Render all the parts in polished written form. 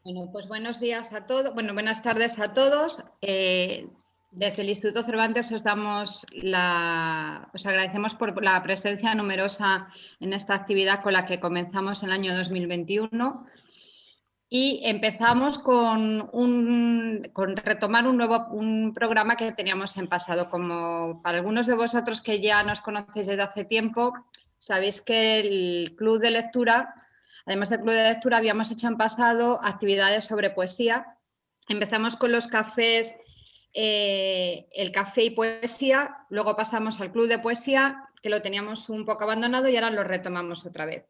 Bueno, pues buenos días a todos, bueno, buenas tardes a todos. Desde el Instituto Cervantes os agradecemos por la presencia numerosa en esta actividad con la que comenzamos el año 2021 y empezamos con retomar un programa que teníamos en pasado. Como para algunos de vosotros que ya nos conocéis desde hace tiempo, sabéis que el Club de Lectura, además del Club de Lectura, habíamos hecho en pasado actividades sobre poesía. Empezamos con los cafés, el café y poesía, luego pasamos al Club de Poesía, que lo teníamos un poco abandonado y ahora lo retomamos otra vez.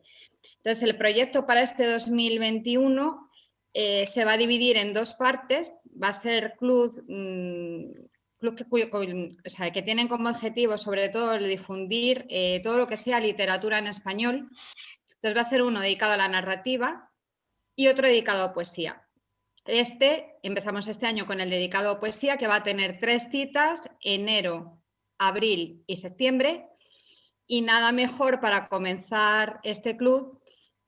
Entonces, el proyecto para este 2021 se va a dividir en dos partes. Va a ser club que tienen como objetivo sobre todo el difundir todo lo que sea literatura en español. Entonces va a ser uno dedicado a la narrativa y otro dedicado a poesía. Empezamos este año con el dedicado a poesía, que va a tener 3 citas, enero, abril y septiembre. Y nada mejor para comenzar este club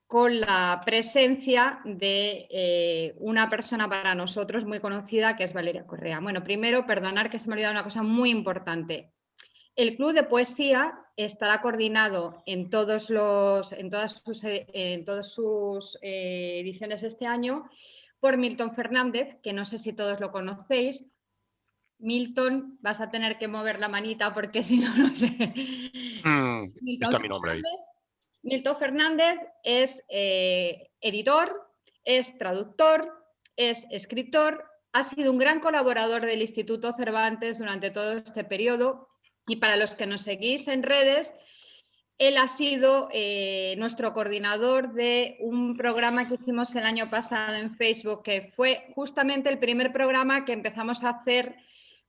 con la presencia de una persona para nosotros muy conocida, que es Valeria Correa. Bueno, primero, perdonar que se me ha olvidado una cosa muy importante. El Club de Poesía estará coordinado en todas sus ediciones este año por Milton Fernández, que no sé si todos lo conocéis. Milton, vas a tener que mover la manita porque si no, no sé. Está mi nombre ahí. Milton Fernández es editor, es traductor, es escritor, ha sido un gran colaborador del Instituto Cervantes durante todo este periodo y para los que nos seguís en redes, él ha sido nuestro coordinador de un programa que hicimos el año pasado en Facebook, que fue justamente el primer programa que empezamos a hacer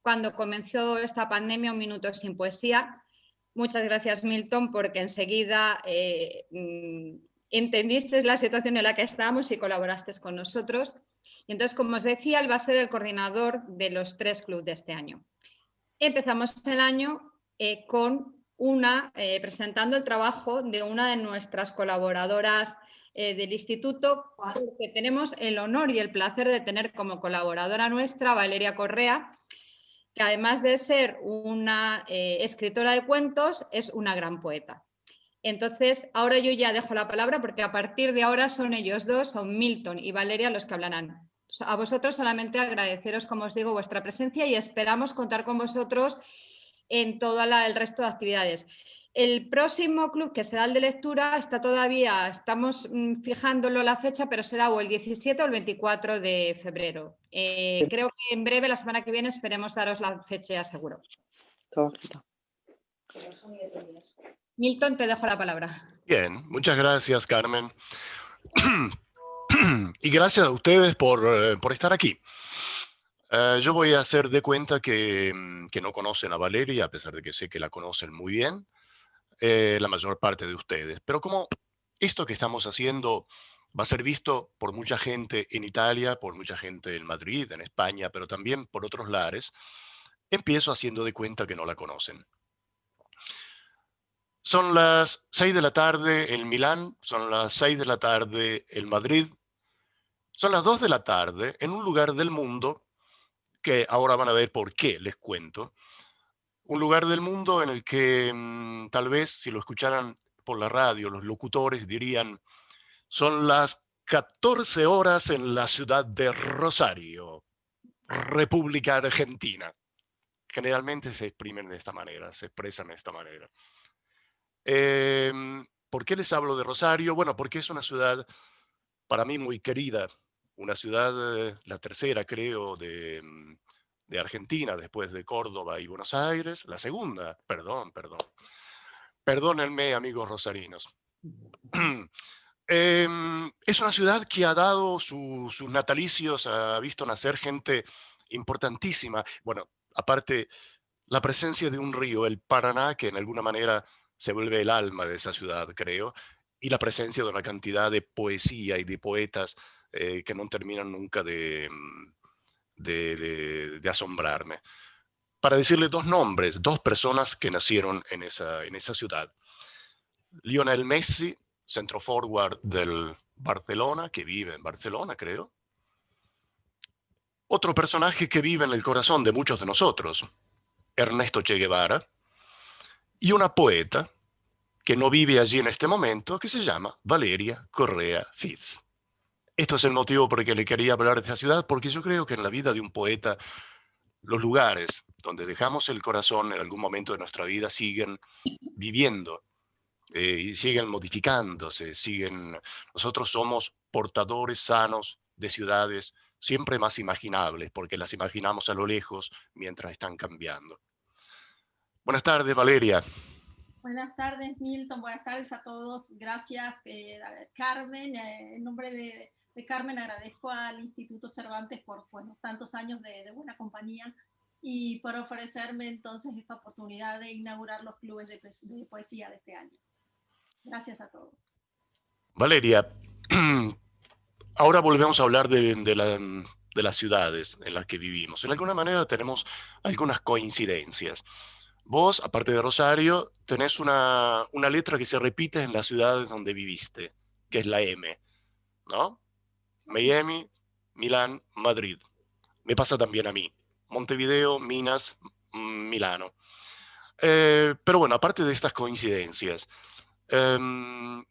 cuando comenzó esta pandemia, Un Minuto Sin Poesía. Muchas gracias, Milton, porque enseguida entendiste la situación en la que estábamos y colaboraste con nosotros. Y entonces, como os decía, él va a ser el coordinador de los 3 clubes de este año. Empezamos el año presentando el trabajo de una de nuestras colaboradoras del instituto, porque tenemos el honor y el placer de tener como colaboradora nuestra Valeria Correa, que además de ser una escritora de cuentos, es una gran poeta. Entonces, ahora yo ya dejo la palabra porque a partir de ahora son ellos dos, son Milton y Valeria los que hablarán. A vosotros solamente agradeceros, como os digo, vuestra presencia y esperamos contar con vosotros en todo el resto de actividades. El próximo club, que será el de lectura, estamos fijándolo la fecha, pero será o el 17 o el 24 de febrero. Creo que en breve, la semana que viene, esperemos daros la fecha seguro. Milton, te dejo la palabra. Bien, muchas gracias, Carmen. Y gracias a ustedes por estar aquí. Yo voy a hacer de cuenta que no conocen a Valeria, a pesar de que sé que la conocen muy bien, la mayor parte de ustedes. Pero como esto que estamos haciendo va a ser visto por mucha gente en Italia, por mucha gente en Madrid, en España, pero también por otros lares, empiezo haciendo de cuenta que no la conocen. Son las 6 de la tarde en Milán, son las 6 de la tarde en Madrid, son las 2 de la tarde en un lugar del mundo que ahora van a ver por qué, les cuento. Un lugar del mundo en el que tal vez si lo escucharan por la radio, los locutores dirían, son las 14 horas en la ciudad de Rosario, República Argentina. Generalmente se exprimen de esta manera, se expresan de esta manera. ¿Por qué les hablo de Rosario? Bueno, porque es una ciudad para mí muy querida, una ciudad, la tercera creo, de Argentina, después de Córdoba y Buenos Aires, la segunda, perdónenme amigos rosarinos. Es una ciudad que ha dado sus natalicios, ha visto nacer gente importantísima. Bueno, aparte, la presencia de un río, el Paraná, que en alguna manera se vuelve el alma de esa ciudad, creo, y la presencia de una cantidad de poesía y de poetas que no terminan nunca de asombrarme. Para decirle dos nombres, dos personas que nacieron en esa ciudad. Lionel Messi, centro forward del Barcelona, que vive en Barcelona, creo. Otro personaje que vive en el corazón de muchos de nosotros, Ernesto Che Guevara, y una poeta que no vive allí en este momento, que se llama Valeria Correa Fitz. Esto es el motivo por el que le quería hablar de esta ciudad, porque yo creo que en la vida de un poeta, los lugares donde dejamos el corazón en algún momento de nuestra vida siguen viviendo y siguen modificándose, nosotros somos portadores sanos de ciudades siempre más imaginables, porque las imaginamos a lo lejos mientras están cambiando. Buenas tardes, Valeria. Buenas tardes, Milton. Buenas tardes a todos. Gracias, Carmen. En nombre de Carmen agradezco al Instituto Cervantes por tantos años de buena compañía y por ofrecerme entonces esta oportunidad de inaugurar los clubes de poesía de este año. Gracias a todos. Valeria, ahora volvemos a hablar de las ciudades en las que vivimos. En alguna manera tenemos algunas coincidencias. Vos, aparte de Rosario, tenés una letra que se repite en las ciudades donde viviste, que es la M, ¿no? Miami, Milán, Madrid. Me pasa también a mí. Montevideo, Minas, Milano. Pero bueno, aparte de estas coincidencias, en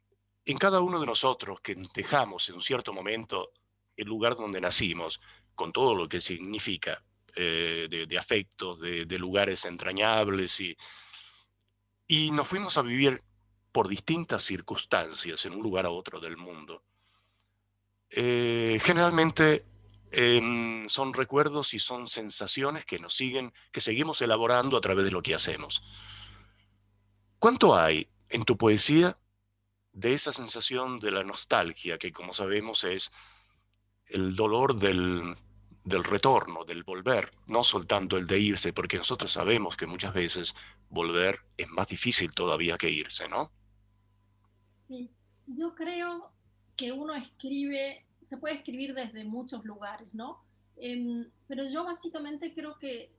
cada uno de nosotros que dejamos en un cierto momento el lugar donde nacimos, con todo lo que significa de afectos, de lugares entrañables, y nos fuimos a vivir por distintas circunstancias en un lugar a otro del mundo. Generalmente son recuerdos y son sensaciones que que seguimos elaborando a través de lo que hacemos. ¿Cuánto hay en tu poesía de esa sensación de la nostalgia, que como sabemos es el dolor del retorno, del volver, no soltanto el de irse, porque nosotros sabemos que muchas veces volver es más difícil todavía que irse, ¿no? Sí. Yo creo que uno se puede escribir desde muchos lugares, ¿no? Pero yo básicamente creo que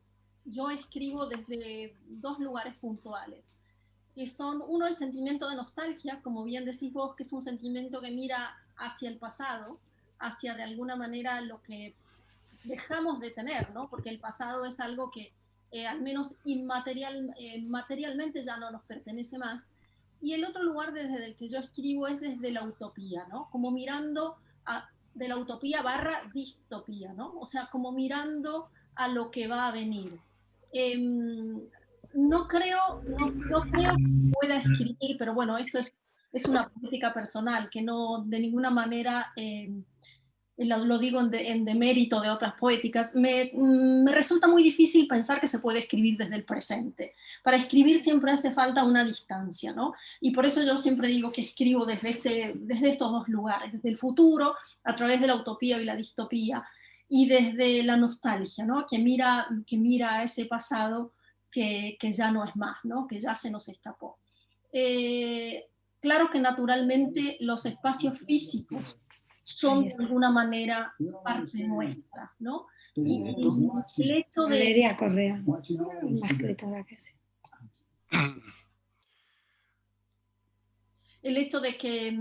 yo escribo desde dos lugares puntuales, que son uno el sentimiento de nostalgia, como bien decís vos, que es un sentimiento que mira hacia el pasado, hacia de alguna manera lo que dejamos de tener, ¿no? Porque el pasado es algo que al menos materialmente ya no nos pertenece más. Y el otro lugar desde el que yo escribo es desde la utopía, ¿no? Como mirando de la utopía / distopía, ¿no? O sea, como mirando a lo que va a venir. No creo que pueda escribir, pero bueno, esto es una política personal, que no de ninguna manera lo digo en demérito de otras poéticas, me resulta muy difícil pensar que se puede escribir desde el presente. Para escribir siempre hace falta una distancia, ¿no? Y por eso yo siempre digo que escribo desde estos dos lugares, desde el futuro, a través de la utopía y la distopía, y desde la nostalgia, ¿no? Que mira a ese pasado que ya no es más, ¿no? Que ya se nos escapó. Claro que naturalmente los espacios físicos son de alguna manera parte nuestra, ¿no? Y el hecho de... Valeria Correa, la escritora que sí. El hecho de que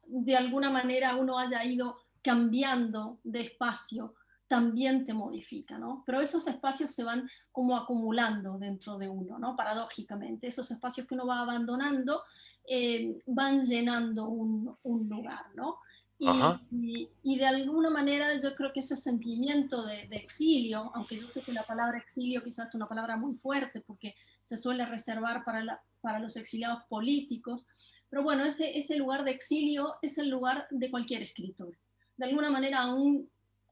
de alguna manera uno haya ido cambiando de espacio también te modifica, ¿no? Pero esos espacios se van como acumulando dentro de uno, ¿no? Paradójicamente, esos espacios que uno va abandonando van llenando un lugar, ¿no? Y de alguna manera yo creo que ese sentimiento de exilio, aunque yo sé que la palabra exilio quizás es una palabra muy fuerte porque se suele reservar para los exiliados políticos, pero bueno, ese lugar de exilio es el lugar de cualquier escritor. De alguna manera,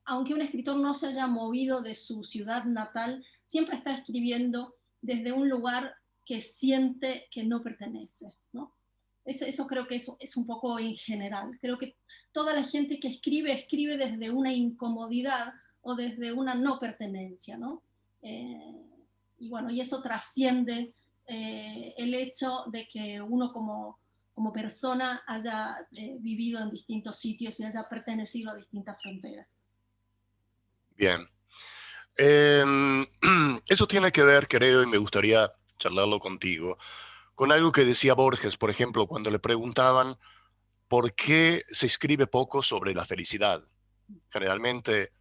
aunque un escritor no se haya movido de su ciudad natal, siempre está escribiendo desde un lugar que siente que no pertenece, ¿no? Eso creo que es un poco en general. Creo que toda la gente que escribe desde una incomodidad o desde una no pertenencia, ¿no? Y bueno, y eso trasciende el hecho de que uno como persona haya vivido en distintos sitios y haya pertenecido a distintas fronteras. Bien. Eso tiene que ver, creo, y me gustaría charlarlo contigo, con algo que decía Borges, por ejemplo, cuando le preguntaban por qué se escribe poco sobre la felicidad. Generalmente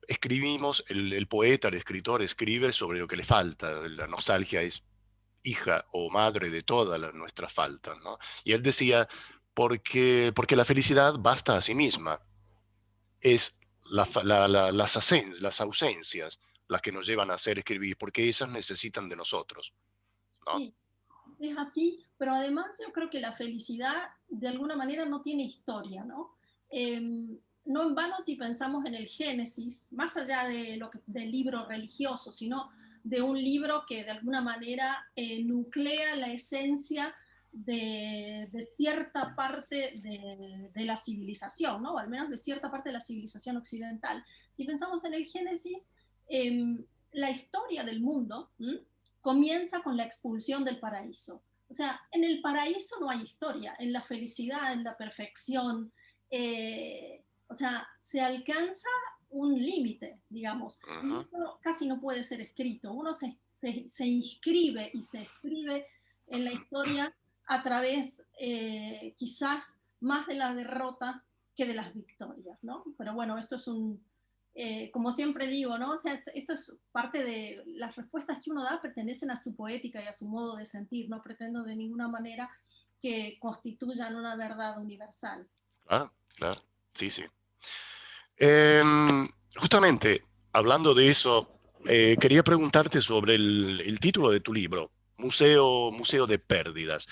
escribimos, el poeta, el escritor escribe sobre lo que le falta. La nostalgia es hija o madre de todas nuestras faltas, ¿no? Y él decía, porque la felicidad basta a sí misma. Es las ausencias las que nos llevan a hacer escribir, porque esas necesitan de nosotros, ¿no? Sí, es así, pero además yo creo que la felicidad de alguna manera no tiene historia, ¿no? No en vano si pensamos en el Génesis, más allá de del libro religioso, sino de un libro que de alguna manera nuclea la esencia de cierta parte de la civilización, ¿no? O al menos de cierta parte de la civilización occidental. Si pensamos en el Génesis, la historia del mundo comienza con la expulsión del paraíso. O sea, en el paraíso no hay historia, en la felicidad, en la perfección, o sea, se alcanza un límite, digamos, y eso casi no puede ser escrito. Uno se inscribe y se escribe en la historia a través quizás más de la derrota que de las victorias, ¿no? Pero bueno, esto es como siempre digo, ¿no? O sea, esto es parte de las respuestas que uno da, pertenecen a su poética y a su modo de sentir, no pretendo de ninguna manera que constituyan una verdad universal. Claro, claro, sí, sí. Justamente, hablando de eso, quería preguntarte sobre el título de tu libro, Museo de Pérdidas,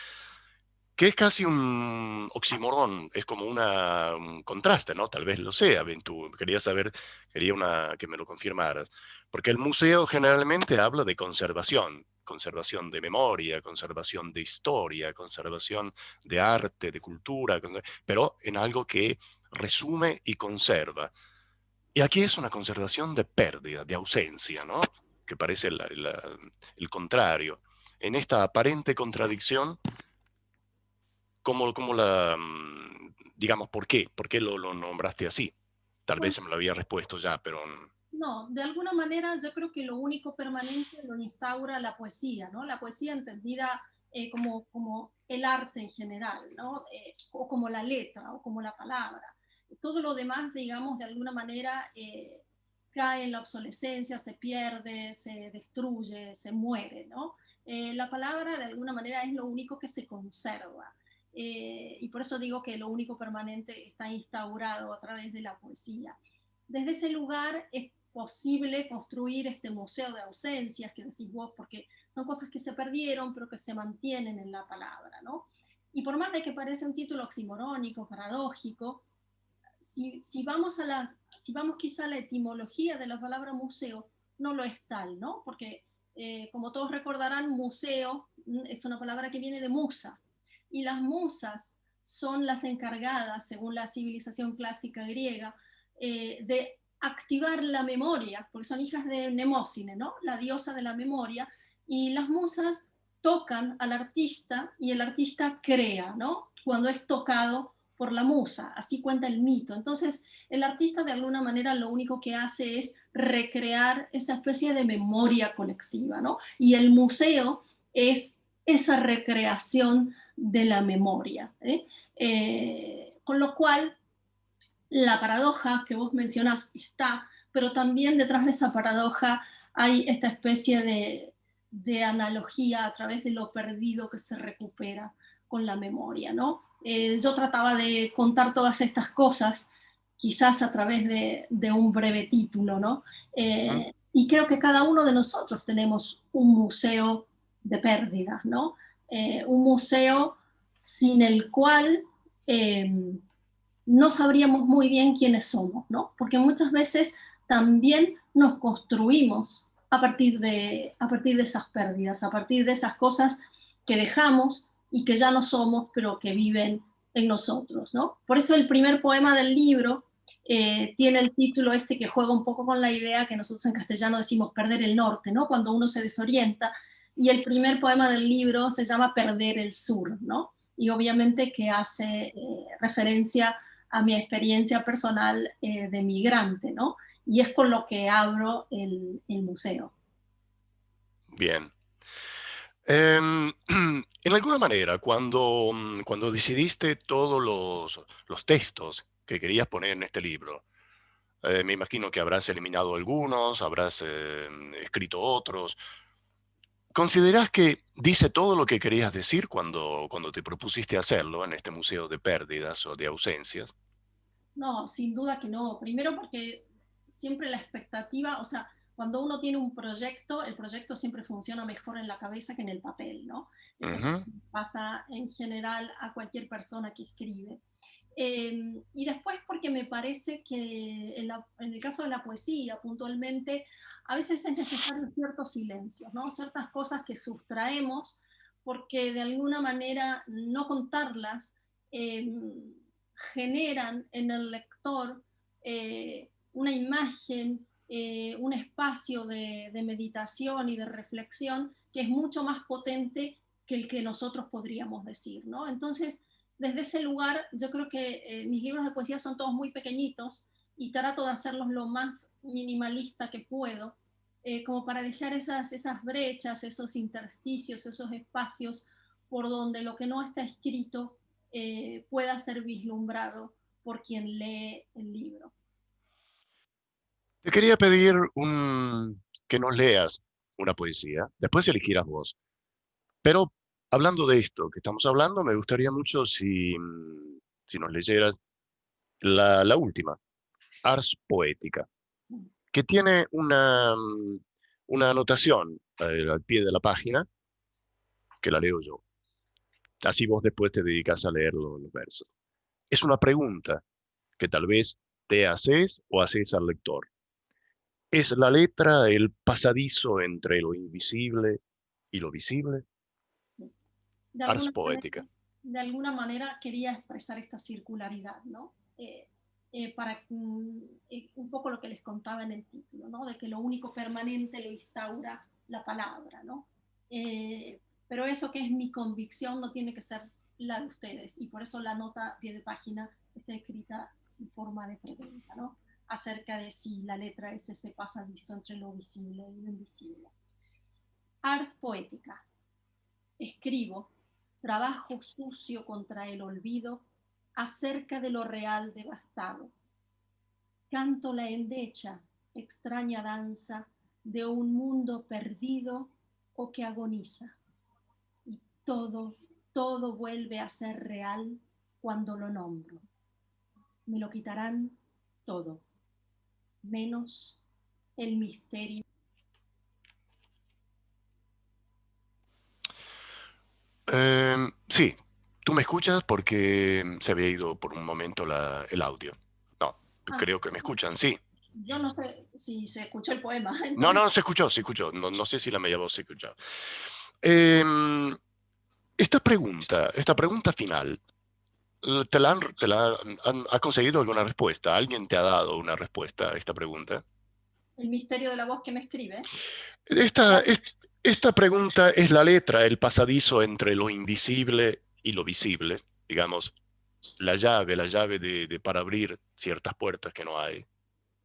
que es casi un oxímoron, es como un contraste, ¿no? Tal vez lo sea, Ventu. Quería saber, que me lo confirmaras, porque el museo generalmente habla de conservación, conservación de memoria, conservación de historia, conservación de arte, de cultura, pero en algo que resume y conserva. Y aquí es una conservación de pérdida, de ausencia, ¿no? Que parece el contrario. En esta aparente contradicción, digamos, ¿por qué? ¿Por qué lo nombraste así? Tal vez Bueno, se me lo había respuesto ya, pero... no, de alguna manera yo creo que lo único permanente lo instaura la poesía, ¿no? La poesía entendida como el arte en general, ¿no? O como la letra, o como la palabra. Todo lo demás, digamos, de alguna manera cae en la obsolescencia, se pierde, se destruye, se muere, ¿no? La palabra de alguna manera es lo único que se conserva. Y por eso digo que lo único permanente está instaurado a través de la poesía. Desde ese lugar es posible construir este museo de ausencias que decís vos, porque son cosas que se perdieron, pero que se mantienen en la palabra, ¿no? Y por más de que parece un título oximorónico, paradójico, si vamos quizá a la etimología de la palabra museo, no lo es tal, ¿no? Porque, como todos recordarán, museo es una palabra que viene de musa, y las musas son las encargadas, según la civilización clásica griega, de activar la memoria, porque son hijas de Mnemósine, ¿no? La diosa de la memoria, y las musas tocan al artista y el artista crea, ¿no? Cuando es tocado por la musa, así cuenta el mito. Entonces, el artista de alguna manera lo único que hace es recrear esa especie de memoria colectiva, ¿no? Y el museo es esa recreación de la memoria. Con lo cual, la paradoja que vos mencionás está, pero también detrás de esa paradoja hay esta especie de analogía a través de lo perdido que se recupera con la memoria, ¿no? Yo trataba de contar todas estas cosas, quizás a través de un breve título, ¿no? Y creo que cada uno de nosotros tenemos un museo de pérdidas, ¿no? Un museo sin el cual no sabríamos muy bien quiénes somos, ¿no? Porque muchas veces también nos construimos a partir de esas pérdidas, a partir de esas cosas que dejamos y que ya no somos, pero que viven en nosotros, ¿no? Por eso el primer poema del libro tiene el título este que juega un poco con la idea que nosotros en castellano decimos perder el norte, ¿no? Cuando uno se desorienta, y el primer poema del libro se llama Perder el sur, ¿no? Y obviamente que hace referencia a mi experiencia personal de migrante, ¿no? Y es con lo que abro el museo. Bien. En alguna manera, cuando decidiste todos los textos que querías poner en este libro, Me imagino que habrás eliminado algunos, habrás escrito otros. ¿Considerás que dice todo lo que querías decir cuando te propusiste hacerlo en este museo de pérdidas o de ausencias? No, sin duda que no. Primero porque siempre la expectativa, o sea, cuando uno tiene un proyecto, el proyecto siempre funciona mejor en la cabeza que en el papel, ¿no? Eso Ujú. pasa en general a cualquier persona que escribe. Y después porque me parece que en el caso de la poesía, puntualmente, a veces es necesario ciertos silencios, ¿no? Ciertas cosas que sustraemos porque de alguna manera no contarlas eh, generan en el lector una imagen, un espacio de meditación y de reflexión que es mucho más potente que el que nosotros podríamos decir, ¿no? Entonces, desde ese lugar, yo creo que mis libros de poesía son todos muy pequeñitos y trato de hacerlos lo más minimalista que puedo, como para dejar esas brechas, esos intersticios, esos espacios por donde lo que no está escrito pueda ser vislumbrado por quien lee el libro. Te quería pedir que nos leas una poesía, después elegirás vos. Pero hablando de esto que estamos hablando, me gustaría mucho si nos leyeras la última, Ars Poética, que tiene una anotación al pie de la página, que la leo yo. Así vos después te dedicas a leer los versos. Es una pregunta que tal vez te haces o haces al lector. ¿Es la letra el pasadizo entre lo invisible y lo visible? Sí. De Ars alguna Poética. manera, de alguna manera quería expresar esta circularidad, ¿no? Para un poco lo que les contaba en el título, ¿no? De que lo único permanente lo instaura la palabra, ¿no? Pero eso que es mi convicción no tiene que ser la de ustedes, y por eso la nota a pie de página está escrita en forma de pregunta, ¿no? Acerca de si la letra es ese pasadizo entre lo visible y lo invisible. Ars Poética. Escribo, trabajo sucio contra el olvido, acerca de lo real devastado. Canto la endecha, extraña danza de un mundo perdido o que agoniza. Y todo vuelve a ser real cuando lo nombro. Me lo quitarán todo, menos el misterio. Sí, tú me escuchas porque se había ido por un momento el audio. No, Ah, creo que me escuchan, sí. yo no sé si se escuchó el poema, No, entonces no, se escuchó, se escuchó. No, no sé si la media voz se escuchó. Em, esta pregunta final, ¿ha conseguido alguna respuesta? ¿Alguien te ha dado una respuesta a esta pregunta? el misterio de la voz que me escribe. Esta, est- esta pregunta es la letra, el pasadizo entre lo invisible y lo visible, digamos, la llave para abrir ciertas puertas que no hay.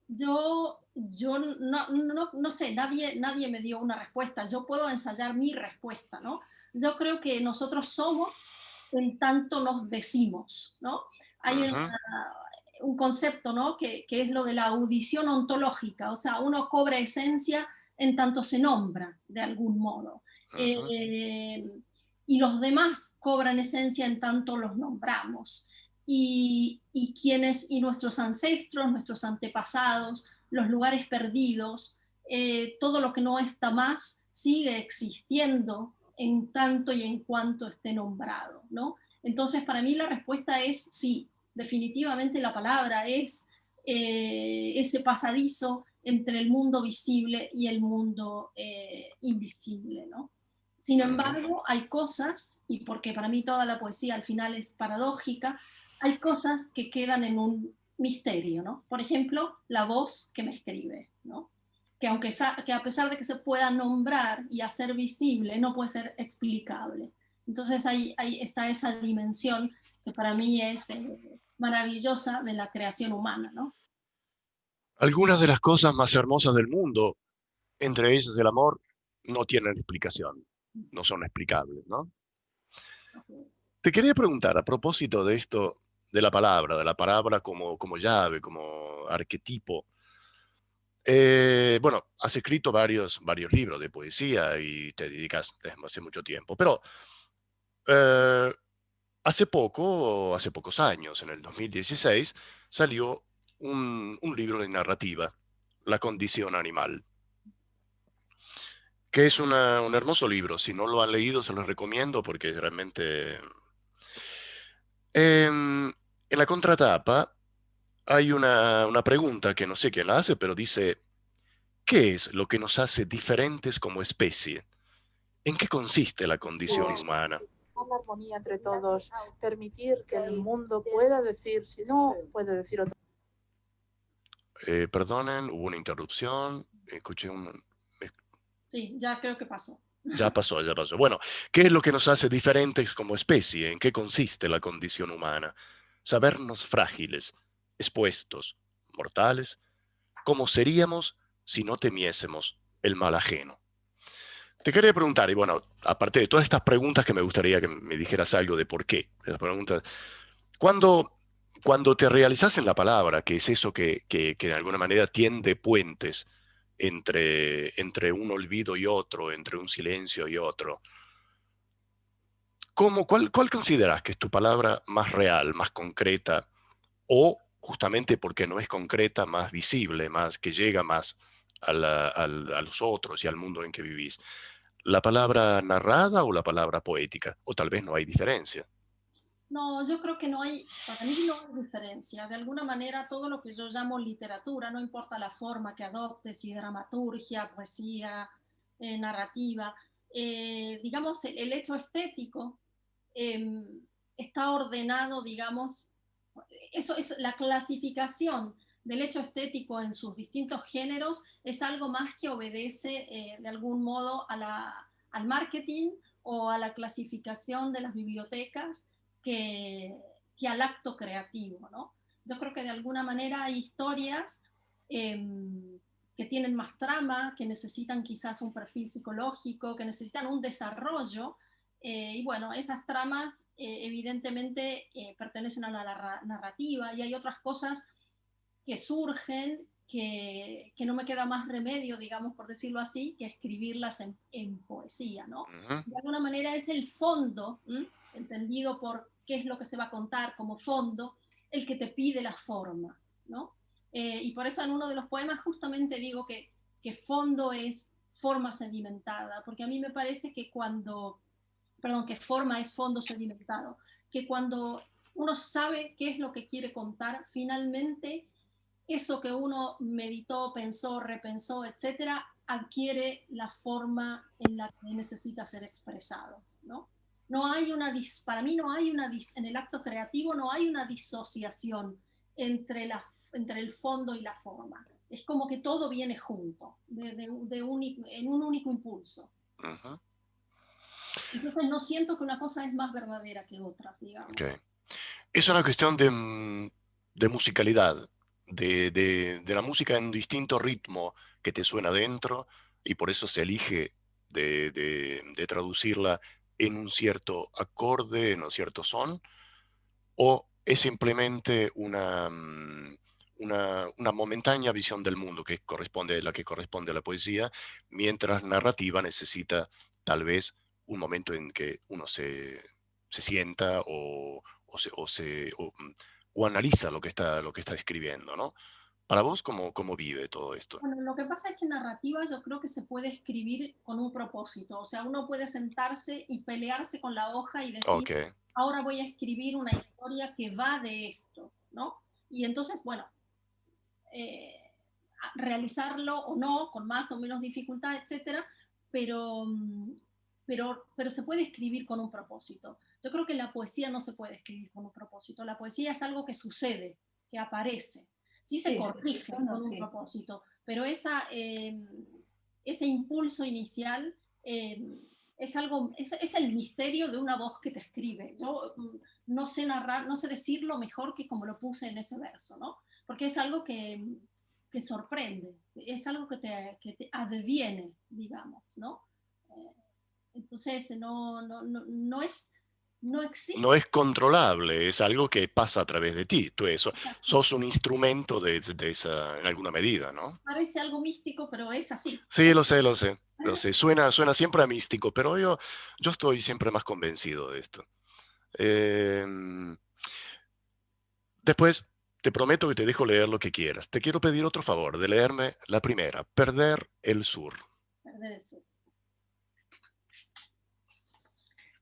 Yo no sé, nadie me dio una respuesta. Yo puedo ensayar mi respuesta, ¿no? Yo creo que nosotros somos en tanto nos decimos, ¿no? Hay Ujú, un concepto, ¿no? Que es lo de la audición ontológica, o sea, uno cobra esencia en tanto se nombra, de algún modo. ujú. Y los demás cobran esencia en tanto los nombramos. Y nuestros ancestros, nuestros antepasados, los lugares perdidos, todo lo que no está más sigue existiendo en tanto y en cuanto esté nombrado, ¿no? Entonces, para mí la respuesta es sí, definitivamente la palabra es ese pasadizo entre el mundo visible y el mundo invisible, ¿no? Sin Ujú. embargo, hay cosas, y porque para mí toda la poesía al final es paradójica, hay cosas que quedan en un misterio, ¿no? Por ejemplo, la voz que me escribe, ¿no? Que a pesar de que se pueda nombrar y hacer visible, no puede ser explicable. Entonces ahí está esa dimensión que para mí es maravillosa de la creación humana, ¿no? Algunas de las cosas más hermosas del mundo, entre ellas el amor, no tienen explicación, no son explicables, ¿no? Entonces, Te quería preguntar a propósito de esto de la palabra como llave, como arquetipo. Bueno, has escrito varios libros de poesía y te dedicas desde hace mucho tiempo, pero eh, hace pocos años, en el 2016, salió un libro de narrativa, La condición animal, que es un hermoso libro. Si no lo han leído, se los recomiendo porque realmente... en la contratapa hay una pregunta que no sé quién la hace, pero dice, ¿qué es lo que nos hace diferentes como especie? ¿En qué consiste la condición Pues humana? la armonía entre todos, permitir que el mundo pueda decir, si no puede decir otra. Perdonen, hubo una interrupción. Escuché un... Sí, ya creo que pasó. Ya pasó, ya pasó. Bueno, ¿qué es lo que nos hace diferentes como especie? ¿En qué consiste la condición humana? Sabernos frágiles, expuestos, mortales, como seríamos si no temiésemos el mal ajeno. Te quería preguntar, y bueno, aparte de todas estas preguntas que me gustaría que me dijeras algo de por qué, esas preguntas, cuando, cuando te realizas en la palabra, que es eso que de alguna manera tiende puentes entre un olvido y otro, entre un silencio y otro, cuál consideras que es tu palabra más real, más concreta, o justamente porque no es concreta, más visible, más que llega más a los otros y al mundo en que vivís? ¿La palabra narrada o la palabra poética? O tal vez no hay diferencia. No, yo creo que no hay, para mí no hay diferencia. De alguna manera, todo lo que yo llamo literatura, no importa la forma que adopte, si dramaturgia, poesía, narrativa, digamos, el hecho estético eh, está ordenado, digamos, eso es la clasificación del hecho estético en sus distintos géneros, es algo más que obedece de algún modo al marketing o a la clasificación de las bibliotecas que, que al acto creativo, ¿no? Yo creo que de alguna manera hay historias que tienen más trama, que necesitan quizás un perfil psicológico, que necesitan un desarrollo, y bueno, esas tramas evidentemente pertenecen a la narrativa y hay otras cosas que surgen que no me queda más remedio, digamos, por decirlo así, que escribirlas en poesía, ¿no? Ujú. De alguna manera es el fondo, entendido por qué es lo que se va a contar como fondo, el que te pide la forma, ¿no? Y por eso en uno de los poemas justamente digo que fondo es forma sedimentada, porque a mí me parece que que forma es fondo sedimentado, que cuando uno sabe qué es lo que quiere contar, finalmente eso que uno meditó, pensó, repensó, etcétera, adquiere la forma en la que necesita ser expresado, ¿no? No hay para mí no hay en el acto creativo no hay una disociación entre el fondo y la forma. Es como que todo viene junto, en un único impulso. Ujú. Entonces no siento que una cosa es más verdadera que otra, digamos. Ok. Es una cuestión de musicalidad, de la música en un distinto ritmo que te suena dentro y por eso se elige de traducirla en un cierto acorde, en un cierto son, o es simplemente una momentánea visión del mundo la que corresponde a la poesía, mientras narrativa necesita tal vez un momento en que uno se sienta o analiza lo que está escribiendo, ¿no? Para vos, ¿cómo vive todo esto? Bueno, lo que pasa es que narrativa yo creo que se puede escribir con un propósito, o sea, uno puede sentarse y pelearse con la hoja y decir, Ok. ahora voy a escribir una historia que va de esto, ¿no? Y entonces, bueno, eh, realizarlo o no, con más o menos dificultad, etcétera, pero, pero se puede escribir con un propósito. Yo creo que la poesía no se puede escribir con un propósito, la poesía es algo que sucede, que aparece. Sí se corrige con un propósito, pero ese impulso inicial es el misterio de una voz que te escribe. Yo no sé narrar, no sé decirlo mejor que como lo puse en ese verso, ¿no? Porque es algo que sorprende, es algo que te adviene, digamos, ¿no? Entonces, no es no existe. No es controlable, es algo que pasa a través de ti. Tú sos un instrumento de esa, en alguna medida, ¿no? Parece algo místico, pero es así. Sí, lo sé, lo sé. Lo sé. Suena siempre a místico, pero yo estoy siempre más convencido de esto. Después, te prometo que te dejo leer lo que quieras. Te quiero pedir otro favor de leerme la primera, Perder el Sur. Perder el Sur.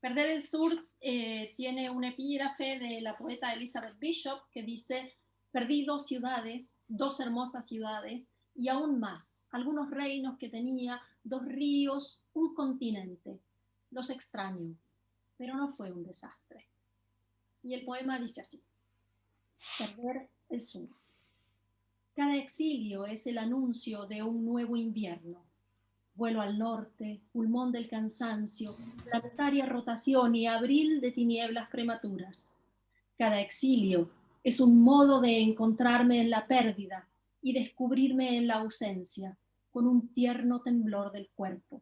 Perder el Sur tiene un epígrafe de la poeta Elizabeth Bishop que dice: perdí 2 ciudades, 2 hermosas ciudades, y aún más, algunos reinos que tenía, 2 ríos, un continente. Los extraño, pero no fue un desastre. Y el poema dice así: Perder el Sur. Cada exilio es el anuncio de un nuevo invierno. Vuelo al norte, pulmón del cansancio, planetaria rotación y abril de tinieblas prematuras. Cada exilio es un modo de encontrarme en la pérdida y descubrirme en la ausencia, con un tierno temblor del cuerpo.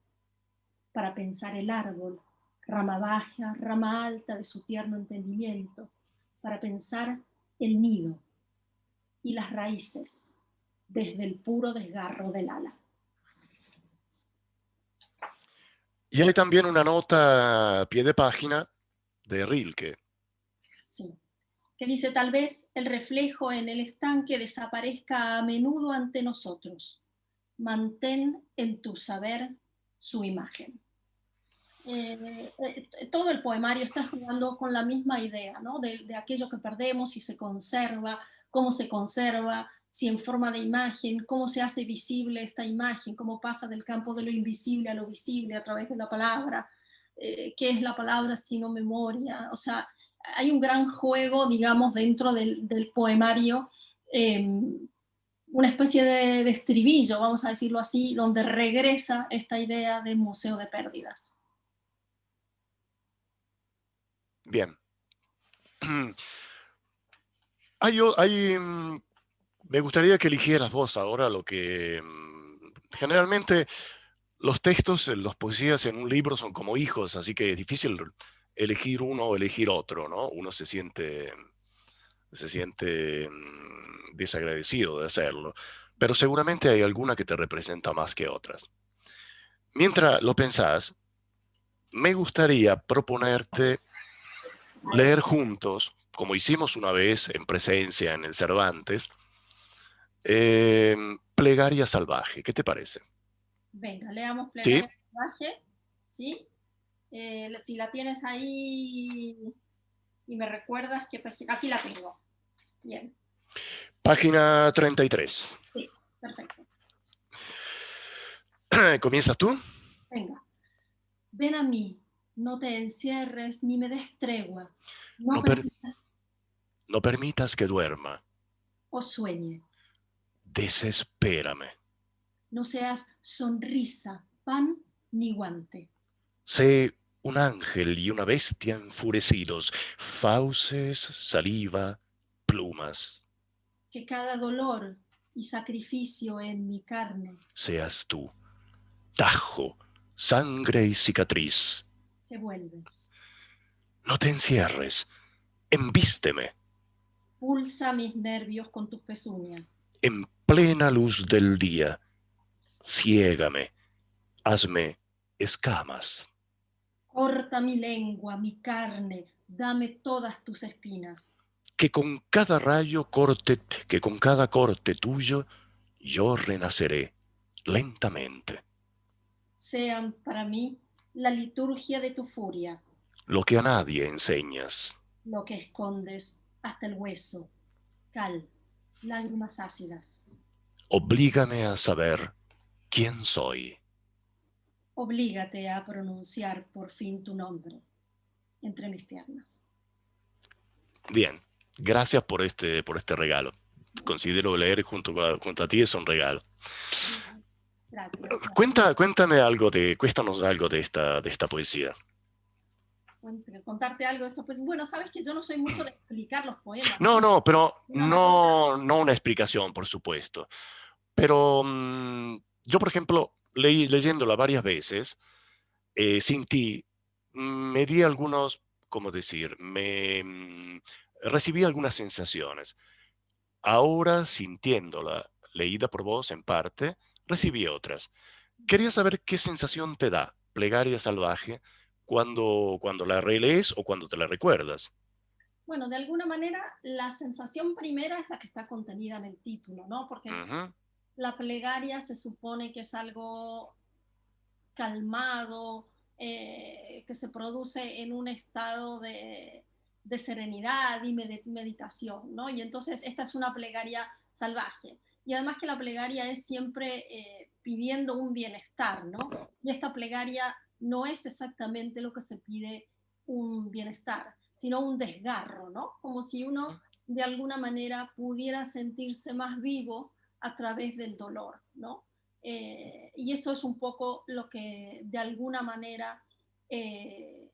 Para pensar el árbol, rama baja, rama alta de su tierno entendimiento, para pensar el nido y las raíces desde el puro desgarro del ala. Y hay también una nota a pie de página de Rilke. Sí, que dice: tal vez el reflejo en el estanque desaparezca a menudo ante nosotros. Mantén en tu saber su imagen. Todo el poemario está jugando con la misma idea, ¿no? De aquello que perdemos, si se conserva, cómo se conserva, si en forma de imagen, cómo se hace visible esta imagen, cómo pasa del campo de lo invisible a lo visible a través de la palabra, qué es la palabra sino memoria. O sea, hay un gran juego, digamos, dentro del poemario, una especie de estribillo, vamos a decirlo así, donde regresa esta idea de museo de pérdidas. Bien. Me gustaría que eligieras vos ahora lo que... generalmente los textos, las poesías en un libro son como hijos, así que es difícil elegir uno o elegir otro, ¿no? Uno se siente desagradecido de hacerlo, pero seguramente hay alguna que te representa más que otras. Mientras lo pensás, me gustaría proponerte leer juntos, como hicimos una vez en presencia en el Cervantes, Plegaria Salvaje. ¿Qué te parece? Venga, leamos ¿Sí? Plegaria Salvaje, ¿sí? Si la tienes ahí y me recuerdas qué página. Aquí la tengo. Bien. Página 33. Sí, perfecto. ¿Comienzas tú? Venga. Ven a mí, no te encierres ni me des tregua. No, no permitas que duerma. O sueñe. Desespérame. No seas sonrisa, pan ni guante. Sé un ángel y una bestia enfurecidos, fauces, saliva, plumas. Que cada dolor y sacrificio en mi carne Seas tú, tajo, sangre y cicatriz. que vuelves. No te encierres, embísteme. Pulsa mis nervios con tus pezuñas. En plena luz del día, ciégame, hazme escamas. Corta mi lengua, mi carne, dame todas tus espinas. Que con cada rayo corte, que con cada corte tuyo, yo renaceré lentamente. Sean para mí la liturgia de tu furia, Lo que a nadie enseñas. lo que escondes hasta el hueso, cal, lágrimas ácidas. Oblígame a saber quién soy. Oblígate a pronunciar por fin tu nombre entre mis piernas. Bien, gracias por este regalo. Considero leer junto a ti es un regalo. Gracias. Cuéntame algo cuéntanos algo de esta poesía. Contarte algo de esto. Pues, bueno, sabes que yo no soy mucho de explicar los poemas. No, pero no una explicación, por supuesto. Pero yo, por ejemplo, leyéndola varias veces, sin ti, me di algunos ¿cómo decir? Recibí algunas sensaciones. Ahora, sintiéndola, leída por vos en parte, recibí otras. Quería saber qué sensación te da Plegaria Salvaje cuando la relees o cuando te la recuerdas. Bueno, de alguna manera la sensación primera es la que está contenida en el título, ¿no? Porque Ujú. la plegaria se supone que es algo calmado, que se produce en un estado de serenidad y meditación, ¿no? Y entonces esta es una plegaria salvaje. Y además que la plegaria es siempre pidiendo un bienestar, ¿no? Y esta plegaria no es exactamente lo que se pide un bienestar, sino un desgarro, ¿no? Como si uno de alguna manera pudiera sentirse más vivo a través del dolor, ¿no? Y eso es un poco lo que de alguna manera el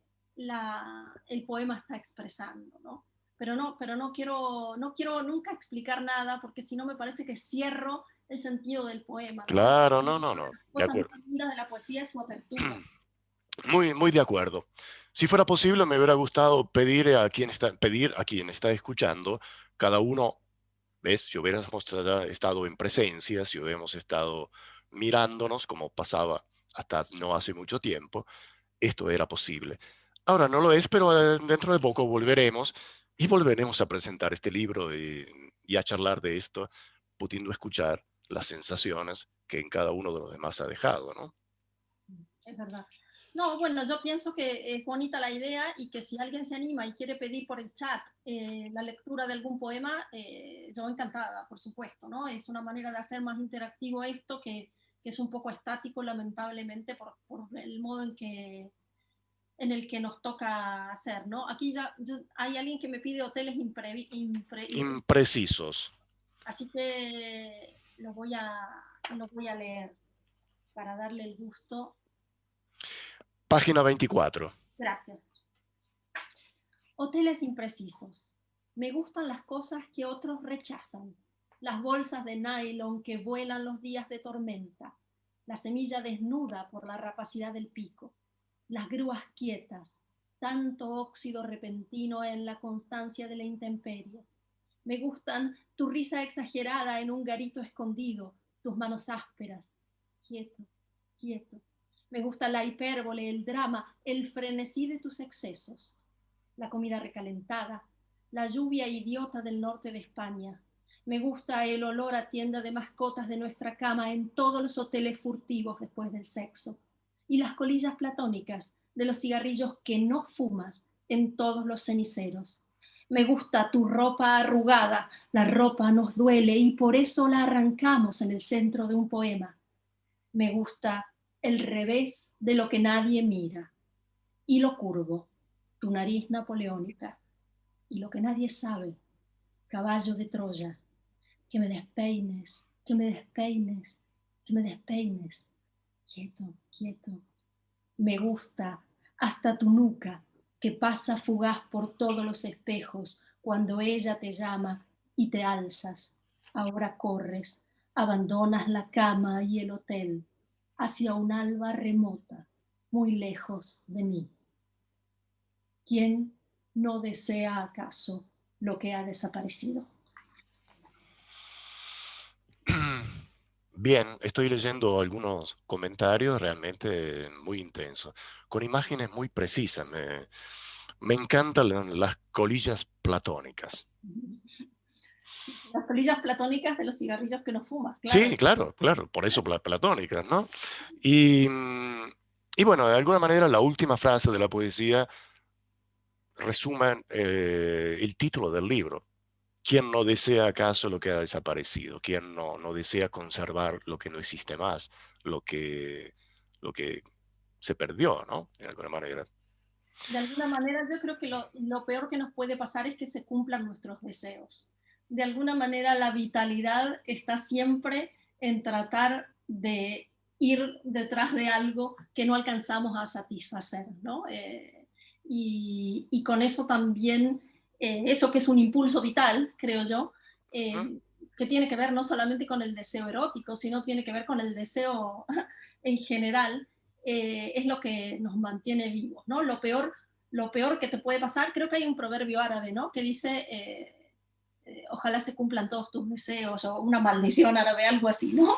poema está expresando, ¿no? Pero no quiero nunca explicar nada porque si no me parece que cierro el sentido del poema, ¿no? Claro, no, no, Una no, de las de cosas acuerdo. más lindas de la poesía es su apertura. Muy, muy de acuerdo. Si fuera posible, me hubiera gustado pedir a quien está escuchando, cada uno, ¿ves? Si hubiéramos estado en presencia, si hubiéramos estado mirándonos, como pasaba hasta no hace mucho tiempo, esto era posible. Ahora no lo es, pero dentro de poco volveremos y volveremos a presentar este libro y a charlar de esto, pudiendo escuchar las sensaciones que en cada uno de los demás ha dejado, ¿no? Es verdad. No, bueno, yo pienso que es bonita la idea y que si alguien se anima y quiere pedir por el chat la lectura de algún poema, yo encantada, por supuesto, ¿no? Es una manera de hacer más interactivo esto que es un poco estático, lamentablemente, por el modo en el que nos toca hacer, ¿no? Aquí ya hay alguien que me pide hoteles Imprecisos. así que lo voy a leer para darle el gusto. Página 24. Gracias. Hoteles imprecisos. Me gustan las cosas que otros rechazan. Las bolsas de nylon que vuelan los días de tormenta. La semilla desnuda por la rapacidad del pico. Las grúas quietas. Tanto óxido repentino en la constancia de la intemperie. Me gustan tu risa exagerada en un garito escondido, tus manos ásperas. Quieto, quieto. Me gusta la hipérbole, el drama, el frenesí de tus excesos. La comida recalentada, la lluvia idiota del norte de España. Me gusta el olor a tienda de mascotas de nuestra cama en todos los hoteles furtivos después del sexo. Y las colillas platónicas de los cigarrillos que no fumas en todos los ceniceros. Me gusta tu ropa arrugada, la ropa nos duele y por eso la arrancamos en el centro de un poema. Me gusta el revés de lo que nadie mira y lo curvo, tu nariz napoleónica y lo que nadie sabe, caballo de Troya, que me despeines, que me despeines, que me despeines, quieto, quieto. Me gusta hasta tu nuca que pasa fugaz por todos los espejos cuando ella te llama y te alzas. Ahora corres, abandonas la cama y el hotel hacia un alba remota, muy lejos de mí. ¿Quién no desea acaso lo que ha desaparecido? Bien, estoy leyendo algunos comentarios realmente muy intensos, con imágenes muy precisas. Me encantan las colillas platónicas. Las colillas platónicas de los cigarrillos que no fumas, claro. Sí, claro, claro, por eso platónicas, ¿no? Y, y bueno, de alguna manera la última frase de la poesía resume el título del libro. ¿Quién no desea acaso lo que ha desaparecido? ¿Quién no desea conservar lo que no existe más? Lo lo que se perdió, ¿no? De alguna manera. De alguna manera yo creo que lo peor que nos puede pasar es que se cumplan nuestros deseos. De alguna manera la vitalidad está siempre en tratar de ir detrás de algo que no alcanzamos a satisfacer, ¿no? Y con eso también, eso que es un impulso vital, creo yo, que tiene que ver no solamente con el deseo erótico, sino tiene que ver con el deseo en general, es lo que nos mantiene vivos, ¿no? lo peor que te puede pasar, creo que hay un proverbio árabe, ¿no? Que dice, ojalá se cumplan todos tus deseos, o una maldición árabe, algo así, ¿no?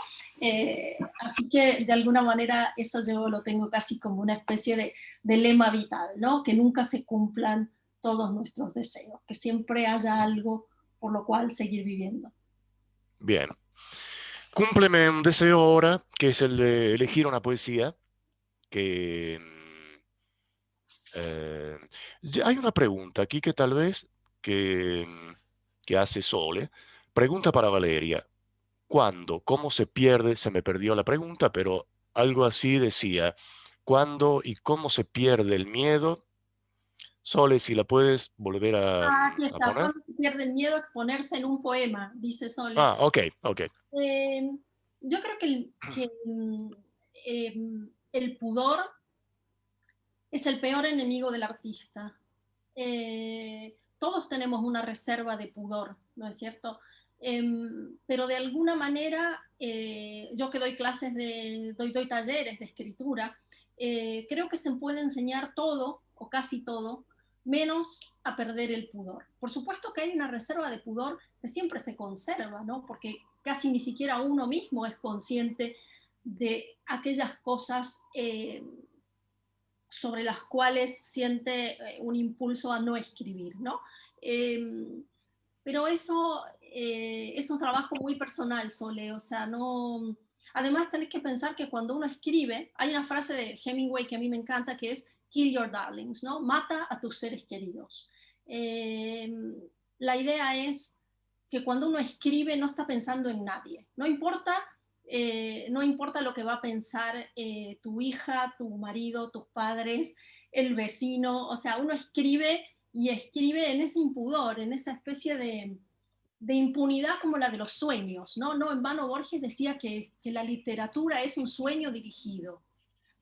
Así que de alguna manera eso yo lo tengo casi como una especie de lema vital, ¿no? Que nunca se cumplan todos nuestros deseos, que siempre haya algo por lo cual seguir viviendo. Bien. Cúmpleme un deseo ahora, que es el de elegir una poesía que... hay una pregunta aquí que tal vez que, que hace Sole. Pregunta para Valeria. ¿Cuándo? ¿Cómo se pierde? Se me perdió la pregunta, pero algo así decía. ¿Cuándo y cómo se pierde el miedo? Sole, si la puedes volver Aquí a está, poner. cuando se pierde el miedo a exponerse en un poema, dice Sole. Ah, ok, ok. Eh, yo creo que el pudor es el peor enemigo del artista. Todos tenemos una reserva de pudor, ¿no es cierto? Pero de alguna manera, yo que doy clases, doy talleres de escritura, creo que se puede enseñar todo, o casi todo, menos a perder el pudor. Por supuesto que hay una reserva de pudor que siempre se conserva, ¿no? Porque casi ni siquiera uno mismo es consciente de aquellas cosas sobre las cuales siente un impulso a no escribir, ¿no? Pero eso es un trabajo muy personal, Sole, o sea, no... Además tenés que pensar que cuando uno escribe, hay una frase de Hemingway que a mí me encanta, que es kill your darlings, ¿no? Mata a tus seres queridos. La idea es que cuando uno escribe no está pensando en nadie, no importa lo que va a pensar tu hija, tu marido, tus padres, el vecino, o sea, uno escribe y escribe en ese impudor, en esa especie de impunidad como la de los sueños, ¿no? No en vano Borges decía que la literatura es un sueño dirigido.